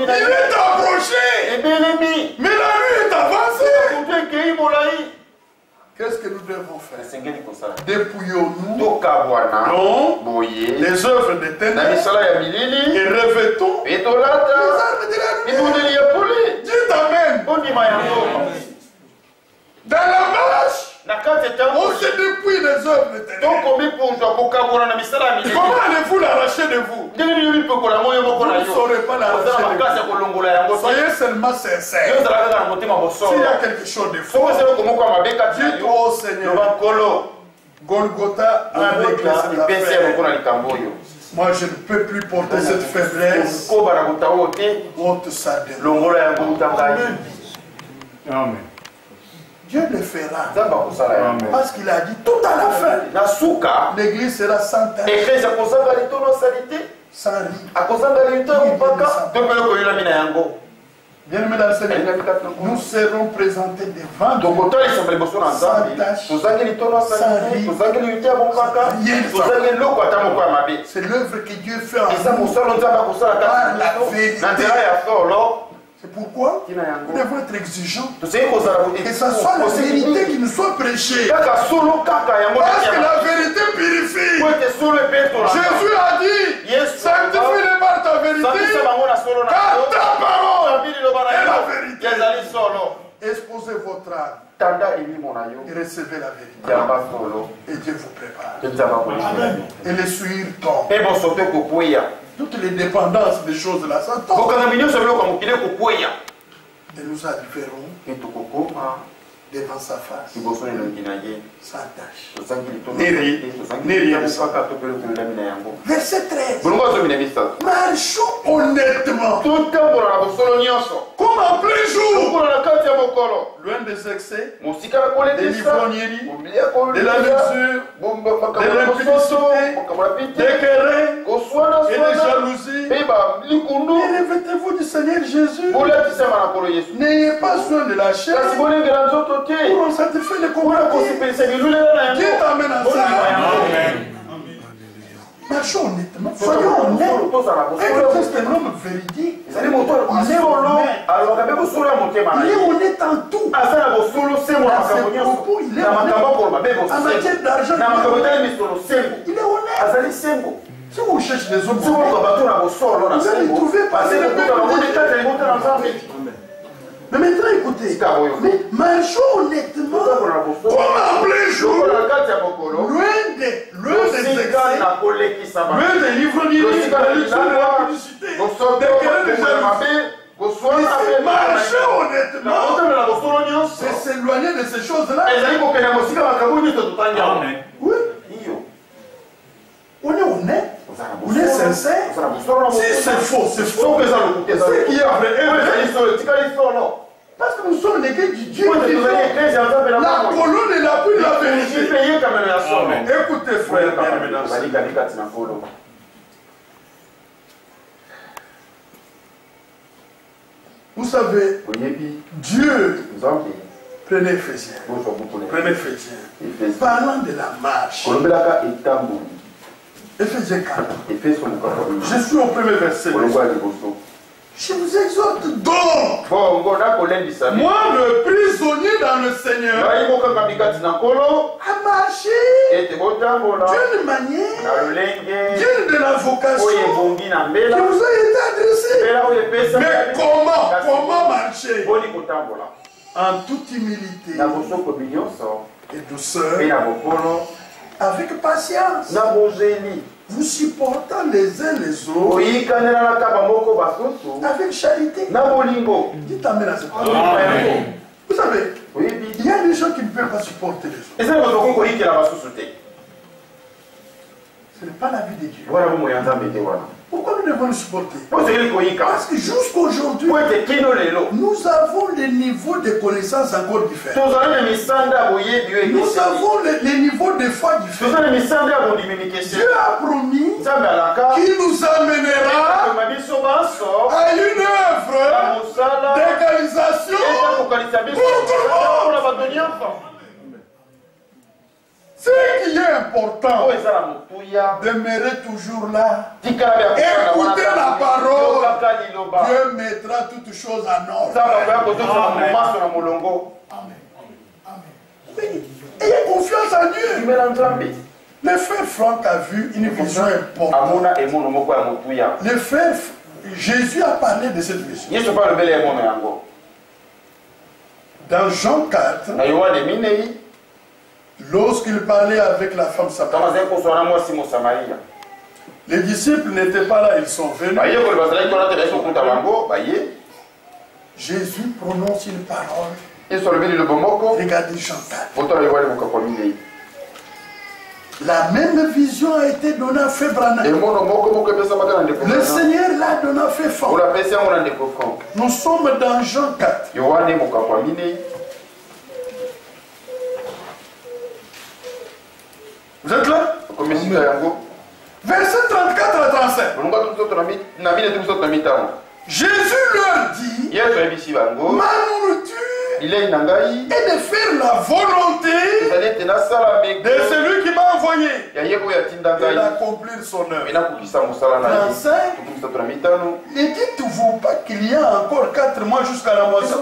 est approché. Mais la nuit est avancée. Qu'est-ce que nous devons faire? Dépouillons-nous les œuvres des ténèbres et revêtons les armes de la lumière. Dites Amen. Dans la marche, on se dépouille les œuvres des ténèbres. Comment allez-vous l'arracher de vous? Vous ne saurez pas l'arracher de vous. Soyez seulement sincères. S'il y a quelque chose de faux, dites au Seigneur. Golgotha a réglé cette affaire. Moi, je ne peux plus porter cette faiblesse. Ôte ça de moi. Amen. Dieu le fera. Parce qu'il a dit tout à la fin. L'église sera sans tache, sans rides. Bien-aimés dans le Seigneur, nous serons présentés devant Dieu sans tache, sans rides. C'est l'œuvre que Dieu fait en nous par la vérité. C'est pourquoi nous devons être exigeants. Que ce soit la vérité qui nous soit prêchée. Parce que la vérité purifie. Jésus a dit, sanctifie-les par ta vérité, car ta parole est la vérité. Exposez votre âme et recevez la vérité. Et Dieu vous prépare. Et les souillures tombent. Toutes les dépendances des choses de la Satan. Et nous arriverons devant sa face. Sans tâche. Ni rien. Verset 13. Marchons honnêtement. Comme en plein jour. Loin des excès, des livrogneries, de la mesure, de l'impudicité, des querelles et des jalousies. Et revêtez-vous du Seigneur Jésus. N'ayez pas soin de la chair pour en satisfaire les commandements. Dieu t'amène à ça. Marchons honnêtement. Soyons honnêtes. Christ est un homme véridique. Il est honnête en tout. Dans ses propos, il est honnête. En matière d'argent, il est honnête. Si vous cherchez des hommes, vous allez les trouver passer le mais maintenant écoutez, mais marchons honnêtement comme en plein jour, loin des excès, loin des livres de la publicité, des querelles de jalousie. Marcher honnêtement, c'est s'éloigner de ces choses-là. Oui. On est honnête, on est sincère. Si c'est faux, c'est faux. Ce qui est vrai, parce que nous sommes l'église du Dieu. La colonne est l'appui de la vérité. Écoutez, frère, vous savez, Dieu, prenez Éphésiens, parlant de la marche. Éphésiens 4. Je suis au premier verset. Je vous exhorte donc, moi le prisonnier dans le Seigneur, à marcher d'une manière digne de la vocation qui vous a été adressée. Mais comment marcher? En toute humilité et douceur, avec patience, vous supportant les uns les autres avec charité. Dites amen à ce point. Vous savez, il y a des gens qui ne peuvent pas supporter les autres. Ce n'est pas la vie de Dieu. Pourquoi nous devons le supporter? Parce que jusqu'aujourd'hui, nous avons des niveaux de connaissances encore différents. Nous avons les niveaux de foi différents. Dieu a promis qu'il nous amènera à une œuvre d'égalisation pour tout le monde. Ce qui est important, demeurez toujours là. Écoutez la parole. Dieu mettra toutes choses en ordre. Amen. Ayez confiance en Dieu. Le frère Franck a vu une vision importante. Le frère Jésus a parlé de cette vision. Dans Jean 4, lorsqu'il parlait avec la femme samaritaine, les disciples n'étaient pas là, ils sont venus. Jésus prononce une parole. Regardez Jean 4. La même vision a été donnée à Frère Branham. Le Seigneur l'a donnée à Frère Franck. Nous sommes dans Jean 4. Vous êtes là? Verset 34 à 35. Jésus leur dit, ma nourriture est de faire la volonté de celui qui m'a envoyé et d'accomplir son œuvre. 35. Ne dites-vous pas qu'il y a encore 4 mois jusqu'à la moisson?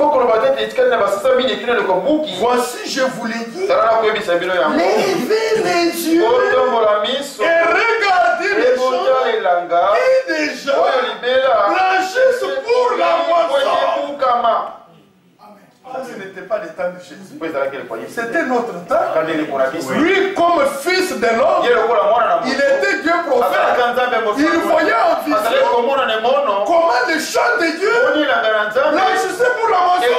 Voici, je vous l'ai dit, levez les yeux et regardez les gens et déjà blanchissent pour la moisson. Ce n'était pas le temps de Jésus. C'était notre temps. Lui, comme fils de l'homme, il était Dieu prophète. Il voyait en vision comment les chants de Dieu blanchissait pour la moisson.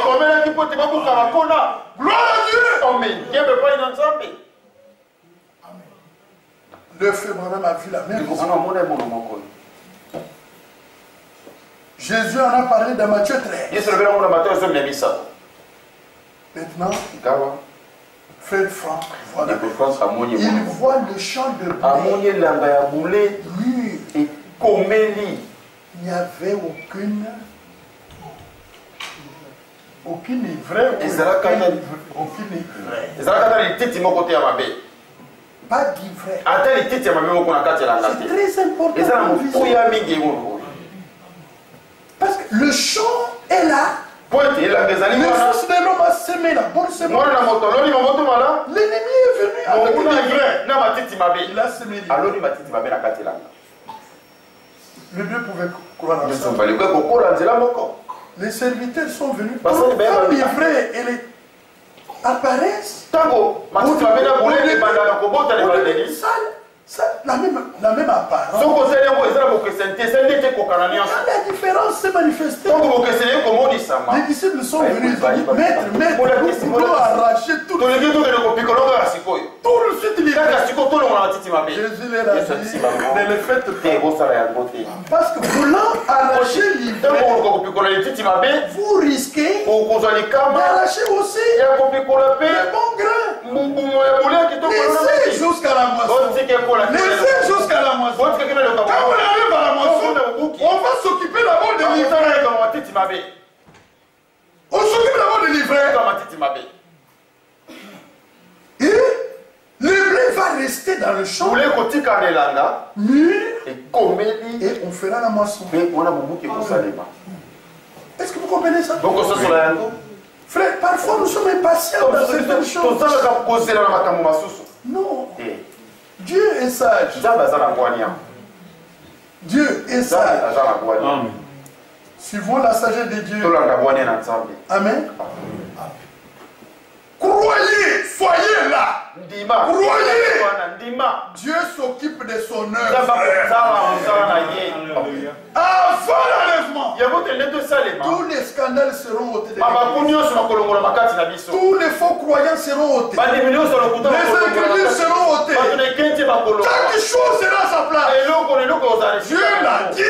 Gloire à Dieu. Le frère Branham a vu la même chose. Jésus en a parlé dans Matthieu 13. Maintenant, frère Franck, voilà. Il voit le champ de blé mûr. Il n'y avait aucune ivraie. Pas d'ivraie. C'est très important. Parce que le champ est là. Le fils de l'homme a semé la bonne semence. L'ennemi est venu avec l'ivraie. Il a semé l'ivraie. Le Dieu pouvait croire en ça. Les serviteurs sont venus. Quand l'ivraie apparaissent, la même apparence. Quand la différence s'est manifestée, les disciples sont venus et disent, maître, nous voulons arracher tout le suite l'ivraie. Jésus leur a dit, ne le faites pas. Parce que voulant arracher l'ivraie, vous risquez d'arracher aussi le bon grain. Laissez jusqu'à la moisson. Laissez jusqu'à la moisson. Quand on arrive à la moisson, on va s'occuper d'abord de l'ivraie. On s'occupe d'abord de l'ivraie. Et le blé va rester dans le champ, mûr, et on fera la moisson. Est-ce que vous comprenez ça? Frère, parfois nous sommes impatients dans certaines choses. Non. Dieu est sage. Dieu est sage. Suivons la sagesse de Dieu. Amen. Croyez, soyez là. Croyez. Dieu s'occupe de son œuvre. Avant l'enlèvement, tous les scandales seront ôtés. Tous les faux croyants seront ôtés. Les incrédules seront ôtés. Chaque chose sera à sa place. Dieu l'a dit.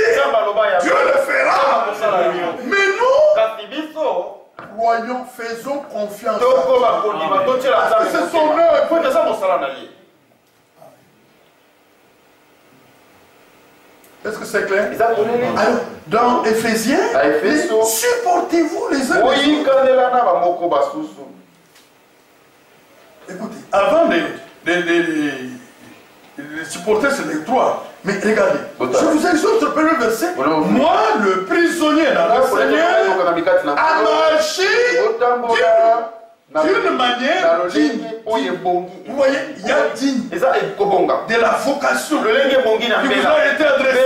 Dieu le fera. Mais nous, croyons, faisons confiance. Parce que c'est son œuvre. Est-ce que c'est clair? Alors, dans Éphésiens, supportez-vous les uns les autres. Écoutez, avant de supporter, c'est les trois. Mais regardez, je vous exhorte sur le premier verset. Moi, le prisonnier dans le Seigneur, a marché d'une manière digne. Vous voyez, il y a digne de la vocation qui vous a été adressée.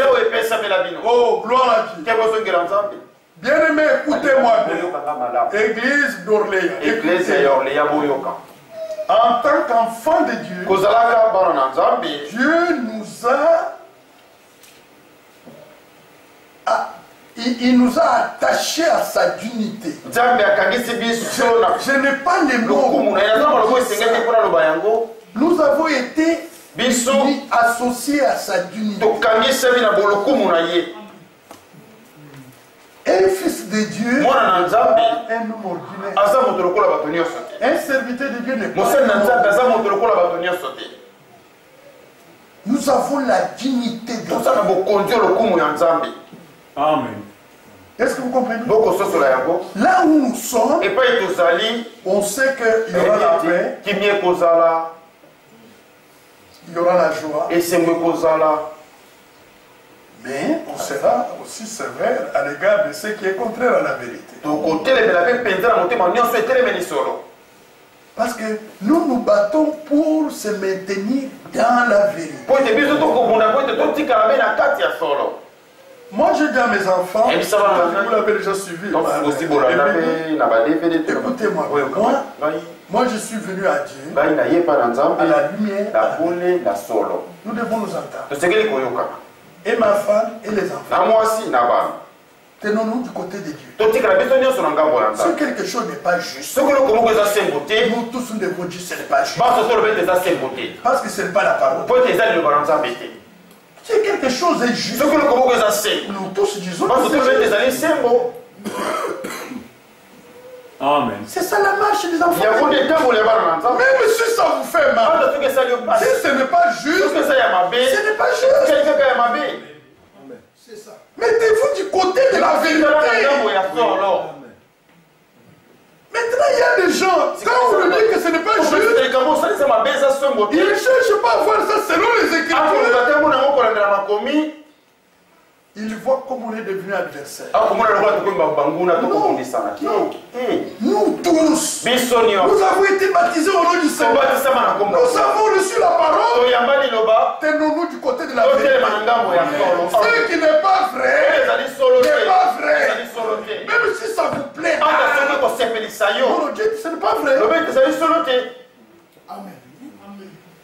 Oh, gloire à Dieu. Bien-aimé, écoutez-moi bien. Église d'Orléans. En tant qu'enfant de Dieu, Dieu nous a... Il nous a attachés à sa dignité. Je n'ai pas les mots. Nous avons été associés à sa dignité. Un fils de Dieu, un homme ordinaire. Un serviteur de Dieu n'est pas un homme. Nous avons la dignité de Dieu. Amen. Est-ce que vous comprenez? Là où nous sommes, on sait qu'il y aura la paix, il y aura la joie, mais on sera aussi sévère à l'égard de ce qui est contraire à la vérité. Parce que nous nous battons pour se maintenir dans la vérité. Moi, je dis à mes enfants, vous l'avez déjà suivi. Écoutez-moi, moi je suis venu à Dieu, à la lumière, nous devons nous entendre. Et ma femme et les enfants. Tenons-nous du côté de Dieu. Si quelque chose n'est pas juste, nous tous nous devons dire que ce n'est pas juste. Parce que ce n'est pas la parole. Si quelque chose est juste, nous tous disons que c'est juste. Amen. C'est ça la marche des enfants. Même si ça vous fait mal, si ce n'est pas juste, ce n'est pas juste. C'est ça. Mettez-vous du côté de la vérité. Maintenant, il y a des gens, quand on lui dit que ce n'est pas juste, ils ne cherchent pas à voir ça selon les Écritures. Ils voient comme on est devenu adversaire. Nous tous, nous avons été baptisés au nom du Seigneur. Nous avons reçu la parole. Tenons-nous du côté de la vérité. Ce qui n'est pas vrai, n'est pas vrai. Même si ça vous plaît. Non, Dieu dit ce n'est pas vrai. Amen.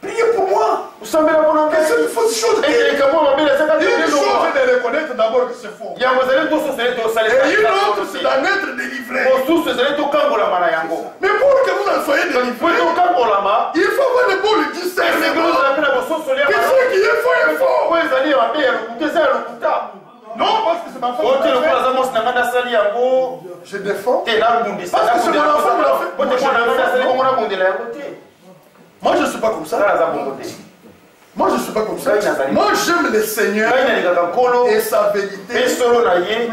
Priez pour moi. Que c'est une fausse chose. Une chose de reconnaître d'abord que c'est faux. Et une autre, c'est d'en être délivré. Mais pour que vous en soyez délivré, il faut avoir le bon discernement. Que ce qui est faux est faux. Non, parce que c'est ma femme. Je défends. Parce que c'est mon enfant qui l'a fait. Moi, je ne suis pas comme ça. Moi, je ne suis pas comme ça. Moi, j'aime le Seigneur et sa vérité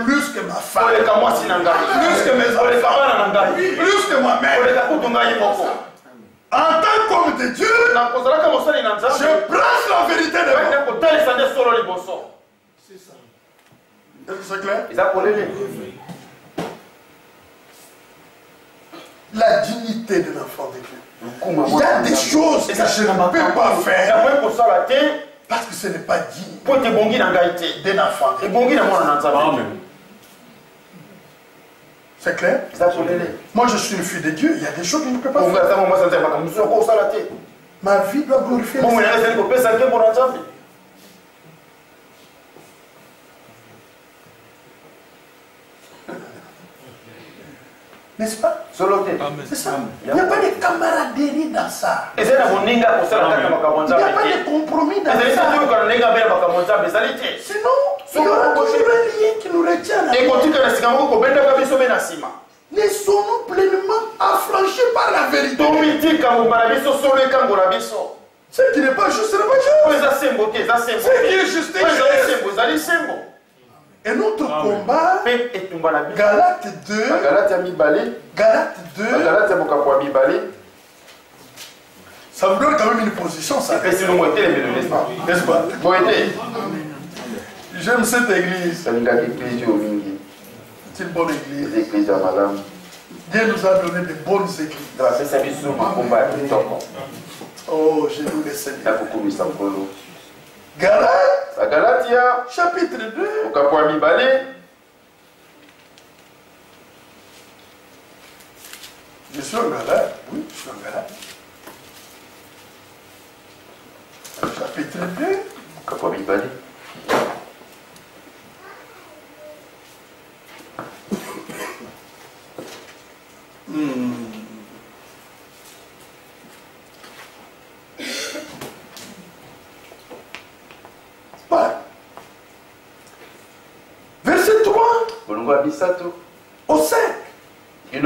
plus que ma femme, plus que mes enfants, plus que moi-même. En tant qu'homme de Dieu, je prêche la vérité de Dieu. C'est ça. Est-ce que c'est clair? La dignité de l'enfant de Dieu. Il y a des choses que je ne peux pas faire parce que ce n'est pas digne d'un enfant. C'est clair? Moi je suis le fils de Dieu, il y a des choses que je ne peux pas faire. Ma vie doit glorifier le Seigneur. N'est-ce pas? C'est ça. Il n'y a pas de camaraderie dans ça. Il n'y a pas de compromis dans ça. Sinon, il y aura toujours un lien qui nous retient. Laissons-nous pleinement affranchis par la vérité. Ce qui n'est pas juste, ce n'est pas juste. Ce qui est juste est juste. Et notre combat, Galates 2, ça vous donne quand même une position, ça. N'est-ce pas? J'aime cette église. C'est une bonne église. Dieu nous a donné de bonnes églises. Oh, j'ai lu le Seigneur. Galatia, chapitre 2. Je suis en Galate. Oui, je suis en Galate. Chapitre 2. Verset 3 au 5. Les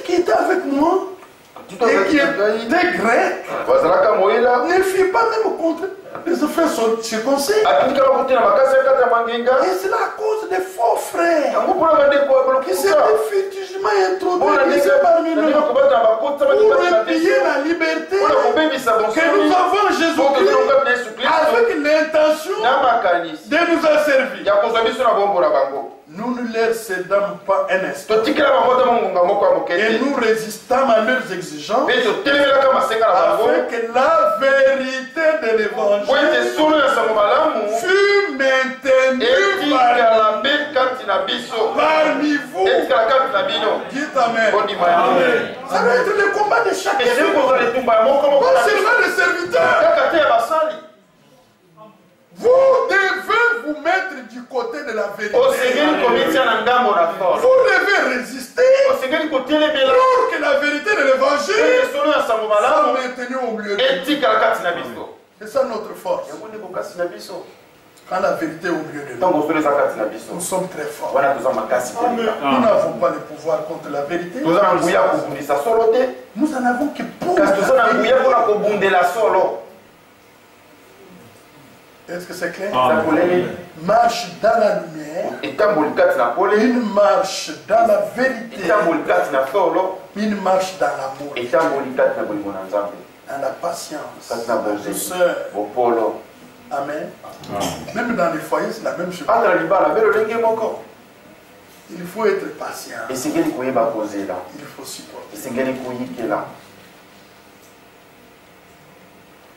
qui étaient avec moi et qui étaient grecs ne firent pas même contre les affaires circoncis. Et c'est à cause des faux frères qui s'étaient futillement introduits parmi nous pour repayer la liberté que nous avons en Jésus-Christ avec l'intention de nous asservir. Nous ne leur cédons pas un instant. Et nous résistons à leurs exigences afin que la vérité de l'évangile fût maintenue parmi vous. Dites Amen. Ça doit être le combat de chacun. Concernant les serviteurs, vous devez vous mettre du côté de la vérité. Vous devez résister pour que la vérité de l'évangile soit maintenue au milieu de nous. C'est ça notre force. Quand la vérité est au milieu de nous, nous sommes très forts. Nous n'avons pas le pouvoir contre la vérité. Nous en avons que pour la vérité. Est-ce que c'est clair? Marche dans la lumière. Une marche dans la vérité. Une marche dans l'amour. Dans la patience. La douceur. Amen. Même dans les foyers, c'est la même chose. Il faut être patient. Il faut supporter.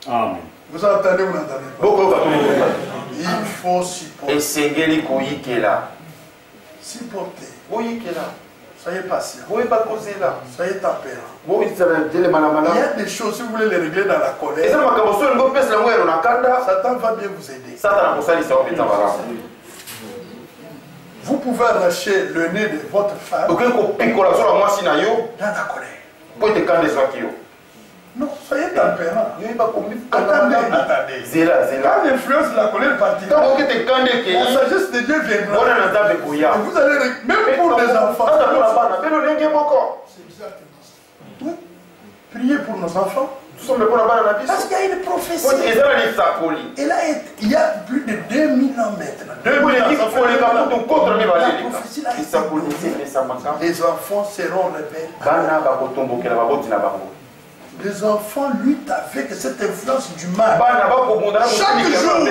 Amen. Vous entendez ou n'entendez pas? Il faut supporter. Supporter. Soyez patient. Soyez tempérant. Il y a des choses, si vous voulez les régler dans la colère, Satan va bien vous aider. Vous pouvez arracher le nez de votre femme dans la colère. Non, soyez tempérant. Attendez. Quand l'influence de la colère partira, la sagesse de Dieu viendra. Et vous allez, même pour les enfants. Oui. Priez pour nos enfants. Parce qu'il y a une prophétie. Et là, il y a plus de 2000 ans maintenant. Les enfants seront rebelles. Les enfants luttent avec cette influence du mal. Chaque jour.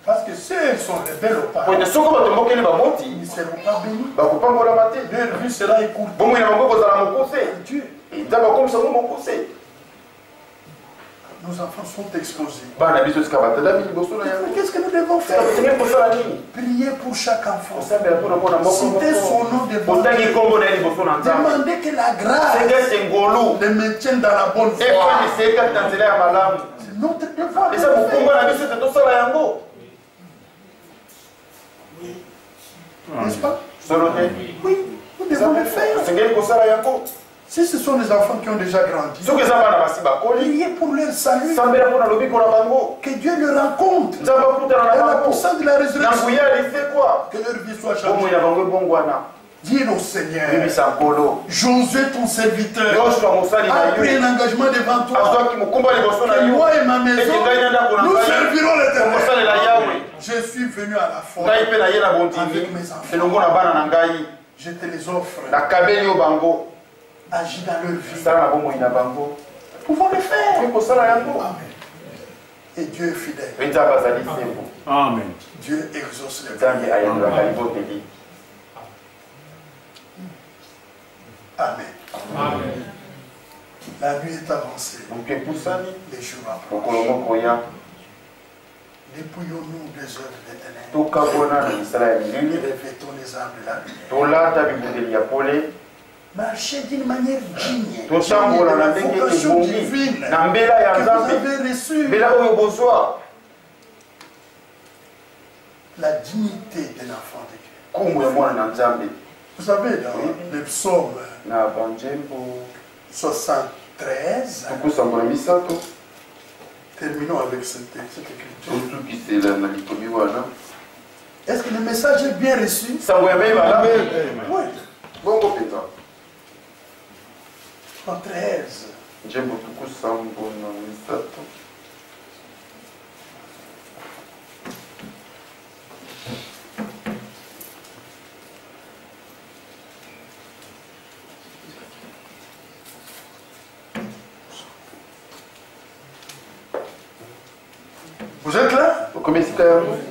Parce que si elles sont rebelles au Père, ils ne seront pas bénis. Leur vie sera écourtée. Dieu. Nos enfants sont exposés. Qu'est-ce que nous devons faire? Prier pour chaque enfant. Citer son nom devant Dieu. Demander que la grâce les maintienne dans la bonne voie. C'est notre devoir. N'est-ce pas? Oui, nous devons le faire. Si ce sont des enfants qui ont déjà grandi, priez pour leur salut. Que Dieu le rencontre. Dans la puissance de la résurrection. Que leur vie soit changée. Dis au Seigneur, Josué ton serviteur a pris un engagement devant toi. Que moi et ma maison, nous servirons l'Éternel. Je suis venu à la foi avec mes enfants. Je te les offre. Agis dans leur vie. Pouvons le faire. Amen. Et Dieu est fidèle. Amen. Dieu exauce les prières. Amen. Amen. La nuit est avancée. Les jours approchent. Dépouillons-nous des œuvres des ténèbres. Revêtons les armes de la lumière. Marchez d'une manière digne. La vocation divine que vous avez reçue. La dignité d'un enfant de Dieu. Vous savez, dans le psaume 73, terminons avec cette écriture. Est-ce que le message est bien reçu? Oui. 13. Vous êtes là?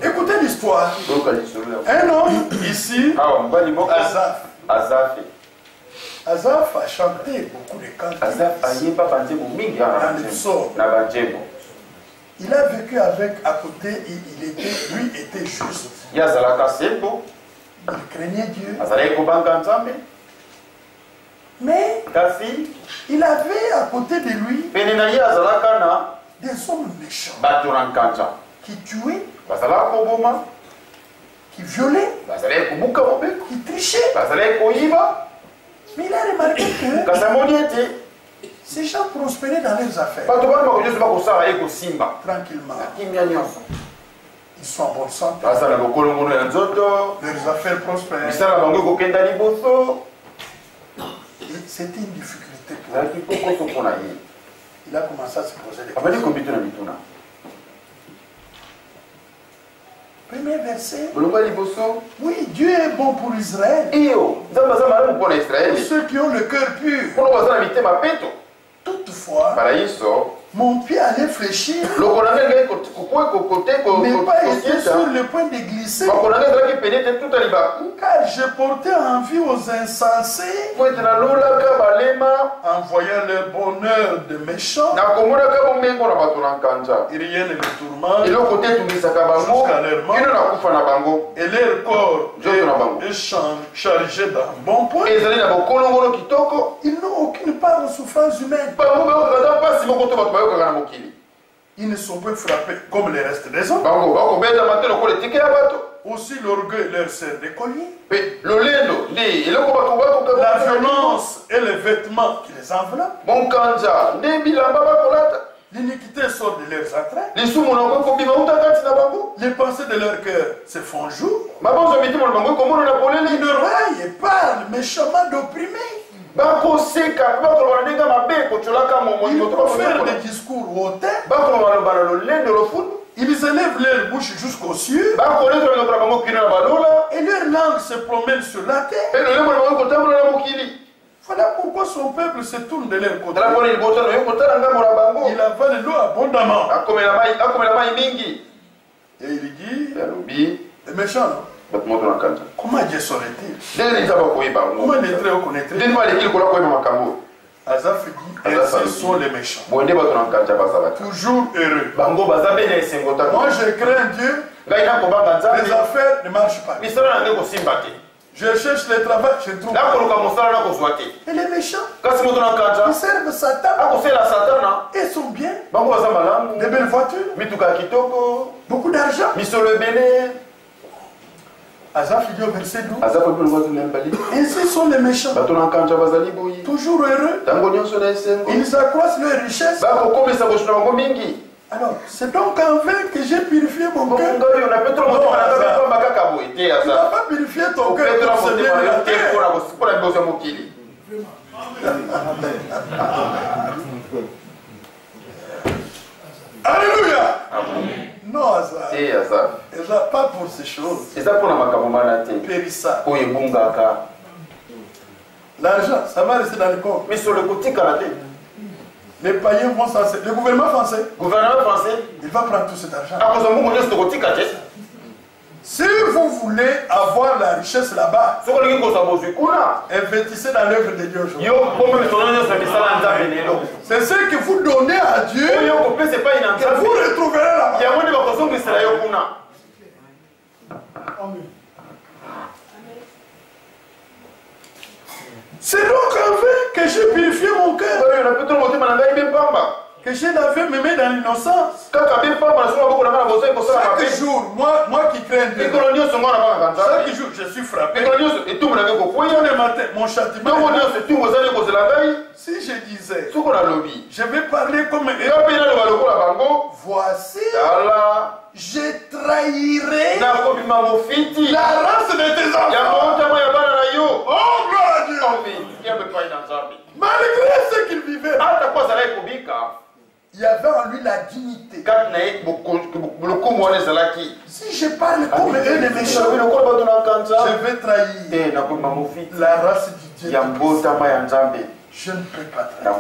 Écoutez l'histoire. Un homme ici, Asaph a chanté beaucoup de cantiques. Il a vécu à côté, lui était juste. Il craignait Dieu. Mais il avait à côté de lui des hommes méchants qui tuaient, qui violaient, qui trichaient. Mais il a remarqué que ces gens prospéraient dans leurs affaires. Tranquillement. Ils sont en bonne santé. Leurs affaires prospèrent. C'était une difficulté pour lui. Il a commencé à se poser des questions. Premier verset. Oui, Dieu est bon pour Israël. Pour ceux qui ont le cœur pur. Toutefois, mon pied allait fléchir, mais pas été sur le point de glisser, car je portais envie aux insensés, en voyant le bonheur de méchants, ils riennent le tourment jusqu'à leur mort, et leur corps est chargé d'un bon point. Ils n'ont aucune part de souffrance humaine. Ils ne sont pas frappés comme les restes des hommes. Aussi l'orgueil leur sert de collier. La violence et les vêtements qui les enveloppent. L'iniquité sort de leurs entrailles. Les pensées de leur cœur se font jour. Ils raillent et parlent méchamment d'opprimés. Ils profèrent des discours hautains. Ils élèvent leur bouche jusqu'aux cieux. Et leur langue se promène sur la terre. Voilà pourquoi son peuple se tourne de leur côté. Il avale l'eau abondamment. Et il dit, les méchants, comment Dieu saurait-il? Comment les traits connaît-il? Azaf dit, ainsi sont les méchants. Toujours heureux. Moi je crains Dieu, les affaires ne marchent pas. Je cherche le travail, je trouve pas. Et les méchants, ils servent Satan. Et sont bien. Des belles voitures. Beaucoup d'argent. Azaf dit au verset 12. Ainsi sont les méchants. Toujours heureux. Ils accroissent leur richesse. Alors, c'est donc en vain que j'ai purifié mon cœur. Tu n'as pas purifié ton cœur pour se bien la terre. Alléluia. Non, Azaf. Pas pour ces choses. Périssable. L'argent, ça va rester dans le corps. Mais sur le côté karaté. Les païens vont s'en servir. Le gouvernement français, il va prendre tout cet argent. Si vous voulez avoir la richesse là-bas, investissez dans l'œuvre de Dieu aujourd'hui. C'est ce que vous donnez à Dieu que vous retrouverez là-bas. C'est donc en vain que j'ai purifié mon cœur, que j'ai lavé mes mains dans l'innocence. Chaque jour, moi qui crains Dieu, chaque jour je suis frappé. Tous les matins, mon châtiment. Si je disais, je vais parler comme un voici, je trahirai la race de tes enfants. Oh, gloire à Dieu. Malgré ce qu'il vivait, il y avait en lui la dignité. Si je parle comme eux les méchants, je vais trahir la race du Dieu. Je ne peux pas trahir.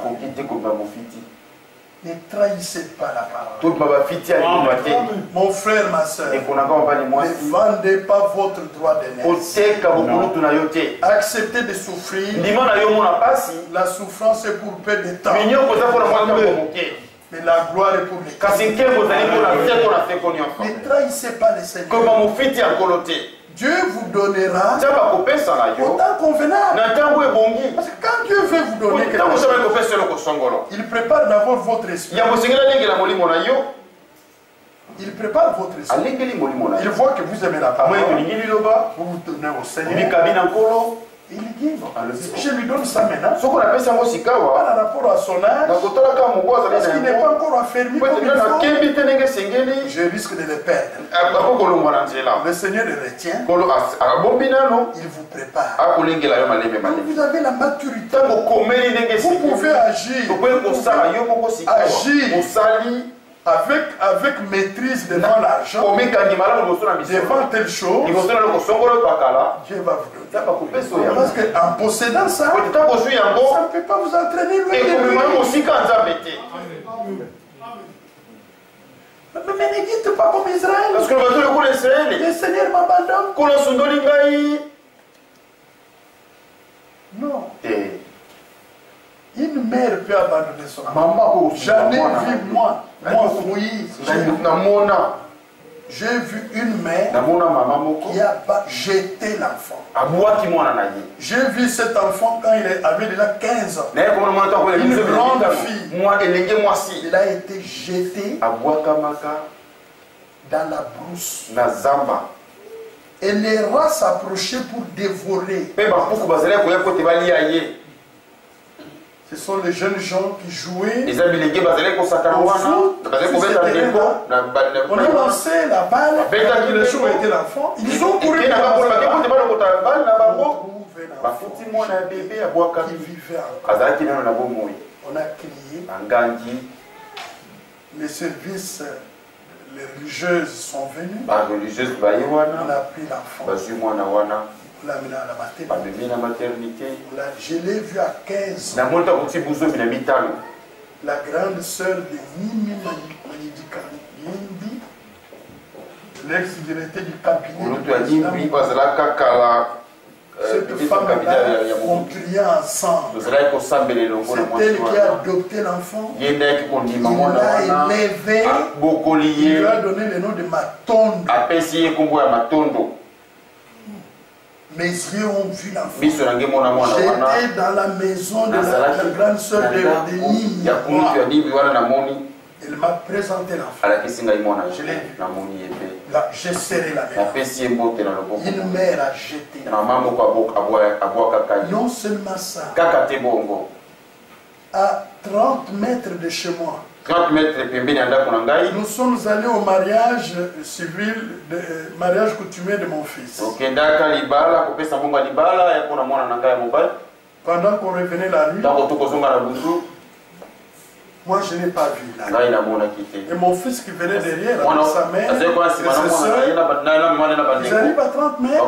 Ne trahissez pas la parole. Mon frère, ma soeur, ne vendez pas votre droit d'aînesse. Acceptez de souffrir. La souffrance est pour peu de temps. Mais la gloire est pour les cas. Ne trahissez pas les Seigneurs. Dieu vous donnera autant convenable. Parce que quand Dieu veut vous donner quelque chose, il prépare d'abord votre esprit. Il prépare votre esprit. Il voit que vous aimez la parole. Vous vous donnez au Seigneur. Il dit, je lui donne ça maintenant. Par rapport à son âge, parce qu'il n'est pas encore affermi comme il faut, je risque de le perdre. Le Seigneur le retient. Il vous prépare. Quand vous avez la maturité, vous pouvez agir. Agir avec maîtrise devant l'argent, devant telle chose, Dieu va vous donner. Parce qu'en possédant ça, ça ne peut pas vous entraîner loin de lui. Mais ne dites pas comme Israël. Parce que le Seigneur m'abandonne. Non. Une mère peut abandonner son enfant. J'en ai vu moi, oui. J'ai vu une mère qui a jeté l'enfant. J'ai vu cet enfant quand il avait déjà 15 ans. Une grande fille. Il a été jeté dans la brousse. Et les rats s'approchaient pour dévorer. Ce sont les jeunes gens qui jouaient. On a lancé la balle. Les gens étaient l'enfant. Ils ont couru. Qui vivait encore. On a crié. Les services, les religieuses sont venues. On a pris l'enfant. On l'a amené à la maternité. Je l'ai vu à 15 ans. La grande sœur de Nimi Manidikandi, l'ex-directeur du cabinet. Cette femme-là, on criait ensemble. C'est elle qui a adopté l'enfant. Il l'a élevé. Il lui a donné le nom de Matondo. Mes yeux ont vu l'enfant. J'étais dans la maison de la grande sœur de Nimi. Elle m'a présenté l'enfant. Je l'ai vu. J'ai serré la main. Une mère a jeté. Non seulement ça. À 30 mètres de chez moi. 30 mètres nous sommes allés au mariage civil, mariage coutumier de mon fils. Pendant qu'on revenait la nuit, moi je n'ai pas vu là. Et mon fils qui venait derrière, avec sa mère, et ses soeurs, ils arrivent à 30 mètres.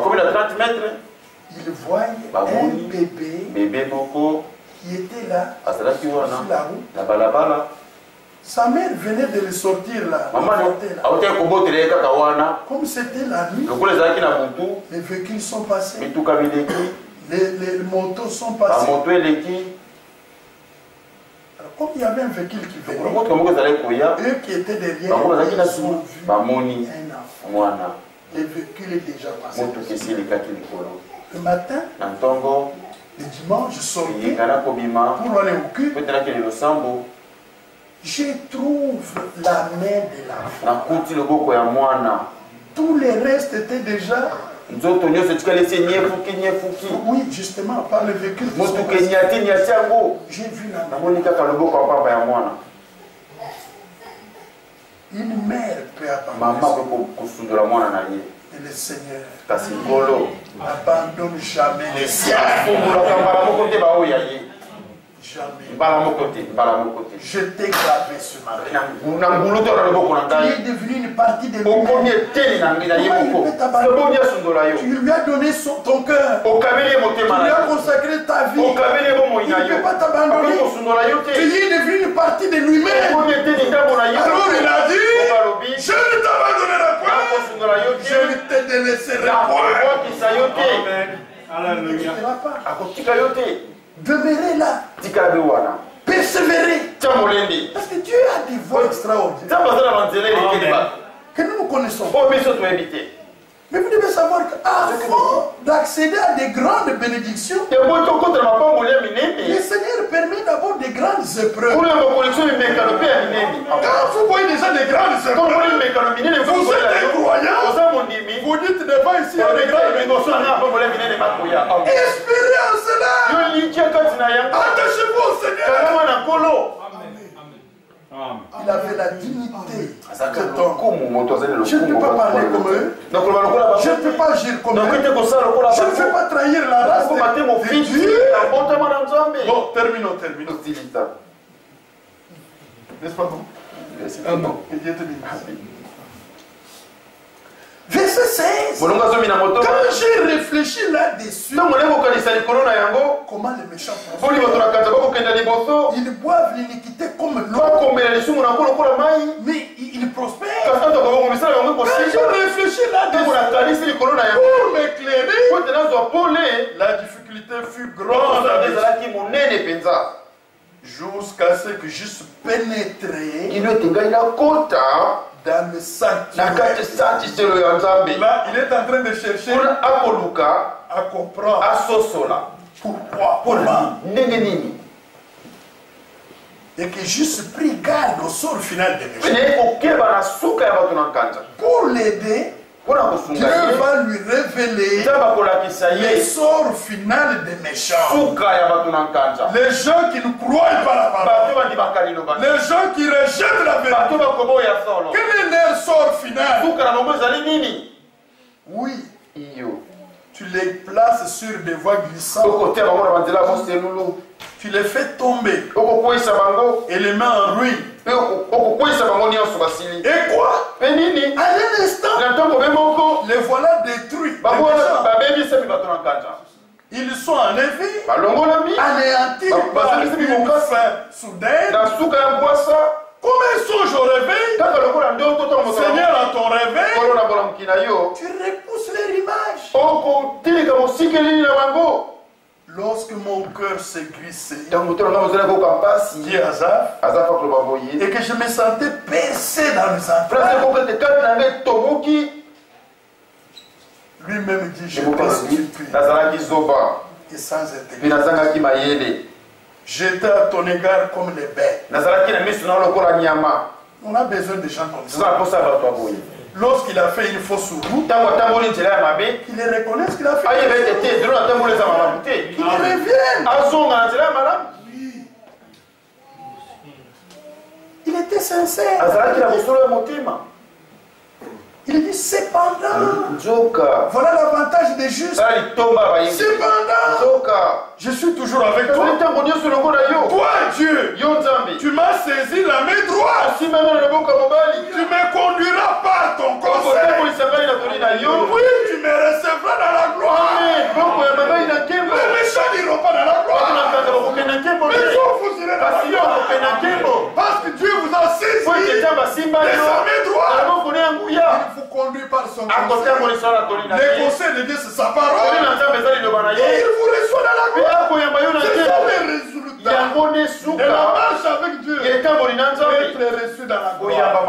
Ils voient un bébé qui était là, sur la route. Sa mère venait de le sortir là. Comme c'était la nuit, les véhicules sont passés. Les motos sont passés. Alors, comme il y avait un véhicule qui venait, eux qui étaient derrière, ils ont vu un enfant. Le véhicule est déjà passé. Le matin, le dimanche, je sortais pour aller au culte. Je trouve la main de l'enfant. Tout le reste était déjà. Oui, justement, par le véhicule. J'ai vu la main. Une mère peut abandonner. Et le Seigneur n'abandonne jamais les siens. Je t'ai gravé ce matin. Tu es devenu une partie de lui-même. Tu lui as donné ton cœur. Tu lui as consacré ta vie. Il ne peut pas t'abandonner. Tu es devenu une partie de lui-même. Alors il a dit, je ne t'abandonnerai point. Je ne te délaisserai point. Alléluia. Demeurez là. Persévérez. Parce que Dieu a des voies extraordinaires que nous connaissons. Mais vous devez savoir qu'avant d'accéder à des grandes bénédictions, le Seigneur permet d'abord des grandes épreuves. Quand vous voyez déjà des grandes épreuves, vous êtes incroyant. Vous dites devant ici, il y a des grandes bénédictions. Espérez en cela. Attachez-vous au Seigneur. Il avait la dignité. Je ne peux pas parler comme eux. Je ne peux pas agir comme eux. Je ne peux pas trahir la race de Dieu. Bon, terminons. N'est-ce pas bon? Amen. Verset 16. Quand j'ai réfléchi là-dessus, comment les méchants ils boivent l'iniquité comme l'eau, mais ils prospèrent. Quand j'ai réfléchi là-dessus pour m'éclairer, la difficulté fut grande jusqu'à ce que j'eusse pénétré dans le sanctuaire. Là, il est en train de chercher à comprendre pourquoi, et que j'eusse pris garde au sort final des méchants. Pour l'aider, Dieu va lui révéler le sort final des méchants. Les gens qui ne croient pas la parole. Les gens qui rejettent la vérité. Quel est leur sort final? Oui. Tu les places sur des voies glissantes. Tu les fais tomber. Et les mets en ruine. Et quoi? À un instant, les voilà détruits. Ils sont enlevés, anéantis par une fin soudaine. Comme un songe au réveil, Seigneur, à ton réveil, tu repousses leur image. Lorsque mon cœur s'est glissé, dit Asaph, et que je me sentais percé dans les entrailles, lui-même dit, je peux stupide et sans intelligence. J'étais à ton égard comme les bêtes. On a besoin de gens comme ça. Lorsqu'il a fait une fausse route, qu'il reconnaisse ce qu'il a fait. Qu'il revienne. Oui. Il était sincère. Il dit cependant, voilà l'avantage des justes. Cependant, je suis toujours avec toi. Toi, Dieu, tu m'as saisi la main droite. Tu me conduiras par ton conseil. Oui, tu me recevras dans la gloire. Les méchants n'iront pas dans la gloire. Les autres iront dans la gloire. Parce que Dieu vous a saisi de sa main droite. Il vous conduit par son conseil. Les conseils de Dieu, c'est sa parole. Et il vous reçoit dans la gloire. C'est ça le résultat de la marche avec Dieu. Être reçu dans la gloire.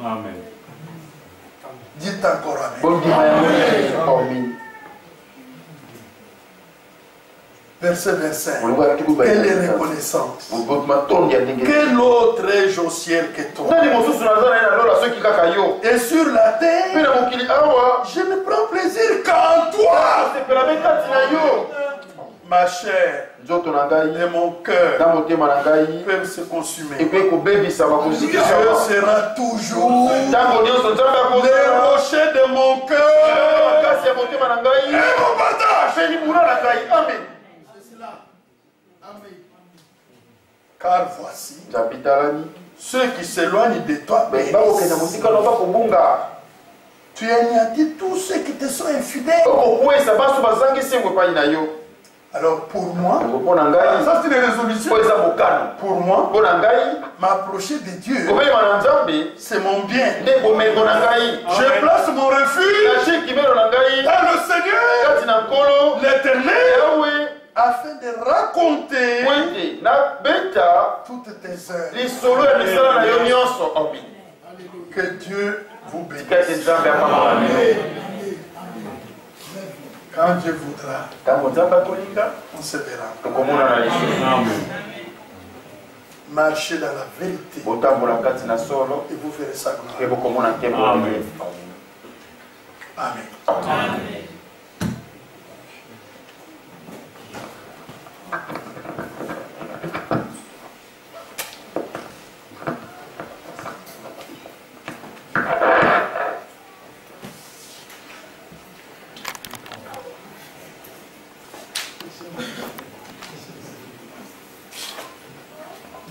Amen. Dites encore Amen. Verset 25. Quelle est reconnaissance? Quel autre ai-je au ciel que toi? Et sur la terre, je ne prends plaisir qu'en toi. Ma chair et mon cœur peuvent se consumer. Dieu sera toujours le rocher de mon cœur et mon partage. Car voici, ceux qui s'éloignent de toi, tu anéantis tous ceux qui te sont infidèles. Alors pour moi, ça c'est une résolution. Pour moi, m'approcher de Dieu, c'est mon bien. Je place mon refuge dans le Seigneur, l'Éternel, afin de raconter toutes tes œuvres. Que Dieu vous bénisse. Quand Dieu voudra, on se verra. Marchez dans la vérité. Et vous verrez sa gloire. Amen. Amen. Amen.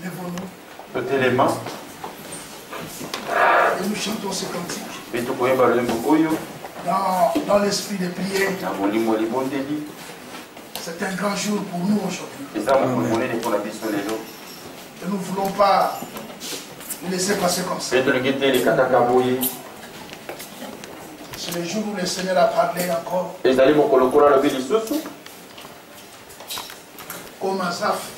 Lèvons-nous. Mettez les mains. Et nous chantons ces cantiques. Dans l'esprit de prière. C'est un grand jour pour nous aujourd'hui. Et nous ne voulons pas nous laisser passer comme ça. C'est le jour où le Seigneur a parlé encore. Comme Asaph.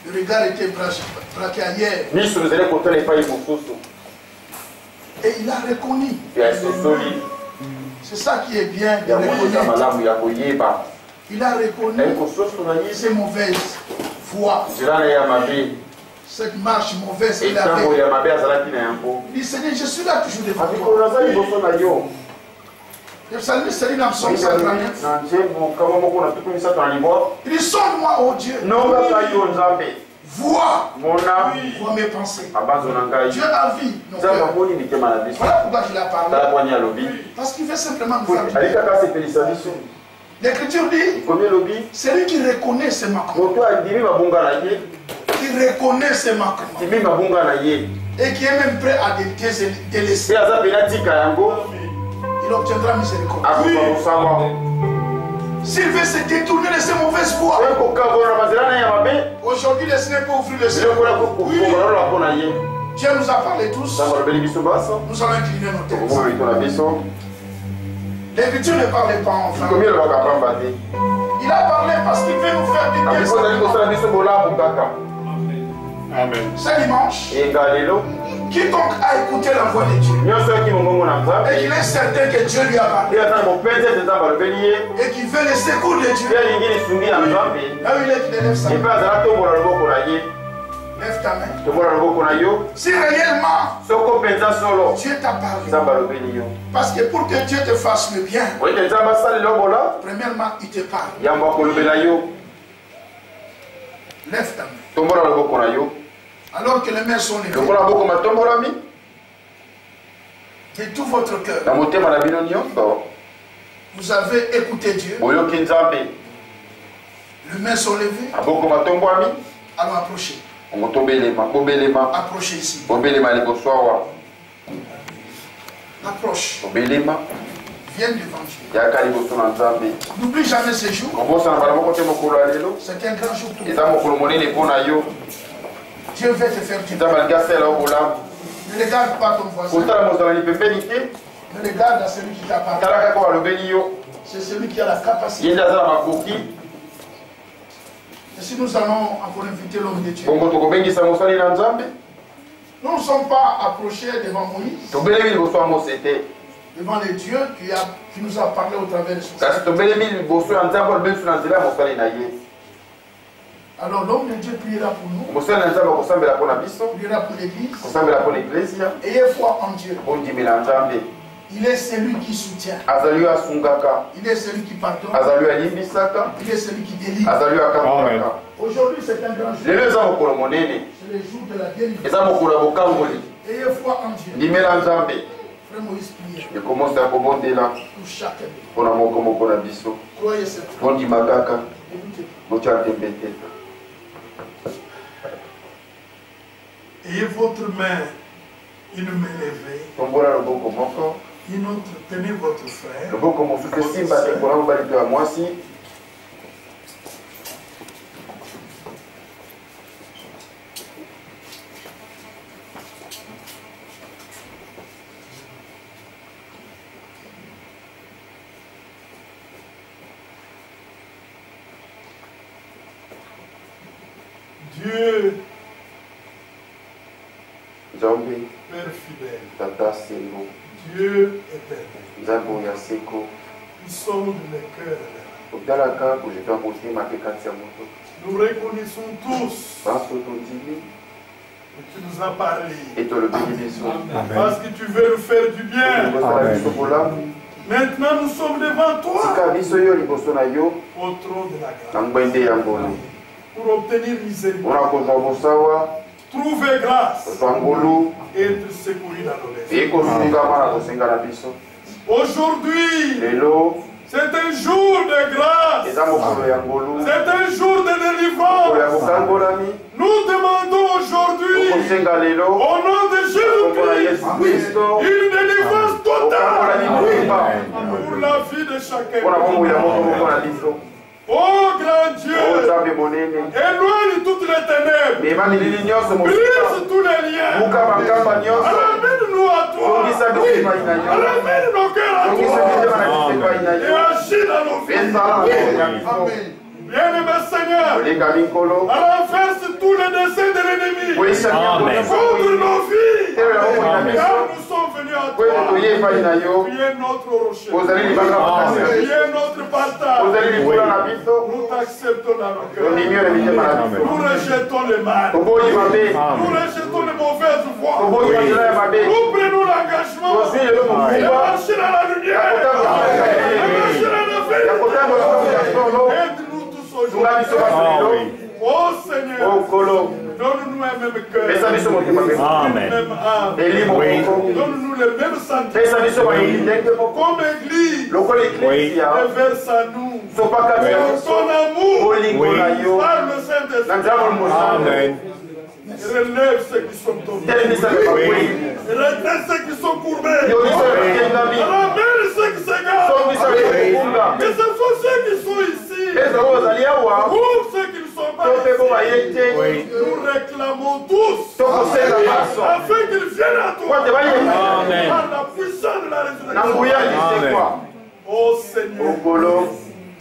Le regard était braqué ailleurs. Et il a reconnu. C'est ça qui est bien de reconnaître. Il a reconnu ses mauvaises voies. Cette marche mauvaise qu'il avait. Il dit, Seigneur, je suis là toujours devant toi. Le psalmiste dit dans Psaume 139. Il dit, sonde-moi, oh Dieu. Vois mes pensées. Dieu a vu nos cœurs. Voilà pourquoi il a parlé. Parce qu'il veut simplement nous faire du bien. L'Écriture dit, celui qui reconnaît ses manquements, qui reconnaît ses manquements, et qui est même prêt à délaisser, il obtiendra miséricorde. S'il veut se détourner de ses mauvaises voies, aujourd'hui le Seigneur peut ouvrir le ciel. Dieu nous a parlé tous. Nous allons incliner nos têtes. L'Écriture ne parlait pas enfin. Il a parlé parce qu'il veut nous faire du bien. C'est dimanche. Quiconque a écouté la voix de Dieu et qu'il est certain que Dieu lui a parlé et qu'il veut le secours de Dieu, là où il est, qu'il élève sa main. Lève ta main. Si réellement Dieu t'a parlé, parce que pour que Dieu te fasse le bien, premièrement il te parle. Lève ta main. Alors que les mains sont levées, de tout votre cœur, vous avez écouté Dieu. Les mains sont levées. Alors approchez. Approchez ici. Approche. Viens devant Dieu. N'oublie jamais ce jour. C'est un grand jour pour toi. Dieu veut te faire du bien. Ne regarde pas ton voisin. Ne regarde à celui qui t'a parlé. C'est celui qui a la capacité. Et si nous allons encore inviter l'homme de Dieu, nous ne sommes pas approchés devant Moïse, devant le Dieu qui nous a parlé au travers de son Seigneur. Alors l'homme de Dieu priera pour nous, priera pour l'église. Ayez foi en Dieu. Il est celui qui soutient. Il est celui qui pardonne. Il est celui qui délivre. Aujourd'hui c'est un grand jour. C'est le jour de la délivrance. Ayez foi en Dieu. Frère Moïse prière. Pour chacun. Croyez cette foi. Ayez votre main, une main levée. Une autre, tenez votre frère. Dieu, Père fidèle, Dieu éternel, nous sommes dans le cœur. Nous reconnaissons tous que tu nous as parlé. Parce que tu veux nous faire du bien. Maintenant nous sommes devant toi au trône de la grâce pour obtenir miséricorde, trouver grâce, être secouru dans nos vies. Aujourd'hui, C'est un jour de grâce. C'est un jour de délivrance. Nous demandons aujourd'hui, au nom de Jésus-Christ, une délivrance totale pour la vie de chacun. Oh grand Dieu, éloigne toutes les ténèbres, brise tous les liens, ramène-nous à toi, ramène nos cœurs à toi, et agis dans nos vies. Amen. Bien-aimé Seigneur, renverse tous les desseins de l'ennemi contre nos vies, car nous sommes venus à toi. Tu es notre rocher, tu es notre partage. Nous t'acceptons dans nos cœurs. Nous rejetons le mal, nous rejetons les mauvaises voies. Nous prenons l'engagement de marcher dans la lumière, de marcher dans la vérité. Aide-nous tous aujourd'hui. Oh Seigneur, donne-nous un même cœur, une même âme, donne-nous le même sentiment. Comme Église, déverse à nous ton amour par le Saint-Esprit. Relève ceux qui sont tombés, retient ceux qui sont courbés, ramène ceux qui s'égarent, que ce soit ceux qui sont ici ou ceux qui ne sont pas ici. Nous réclamons tous afin qu'ils viennent à toi par la puissance de la résurrection. Oh Seigneur,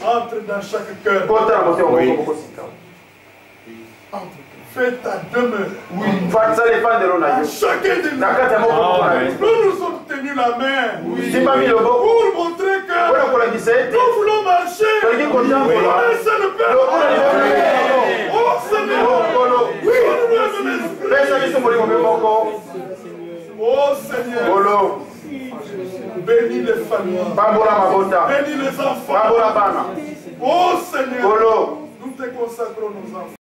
entre dans chaque cœur. Fais ta demeure. Chacun de nous. Nous nous sommes tenus la main pour montrer que nous voulons marcher. Un seul père. Oh Seigneur. Oh Seigneur. Bénis les familles. Bénis les enfants. Oh Seigneur. Nous te consacrons nos enfants.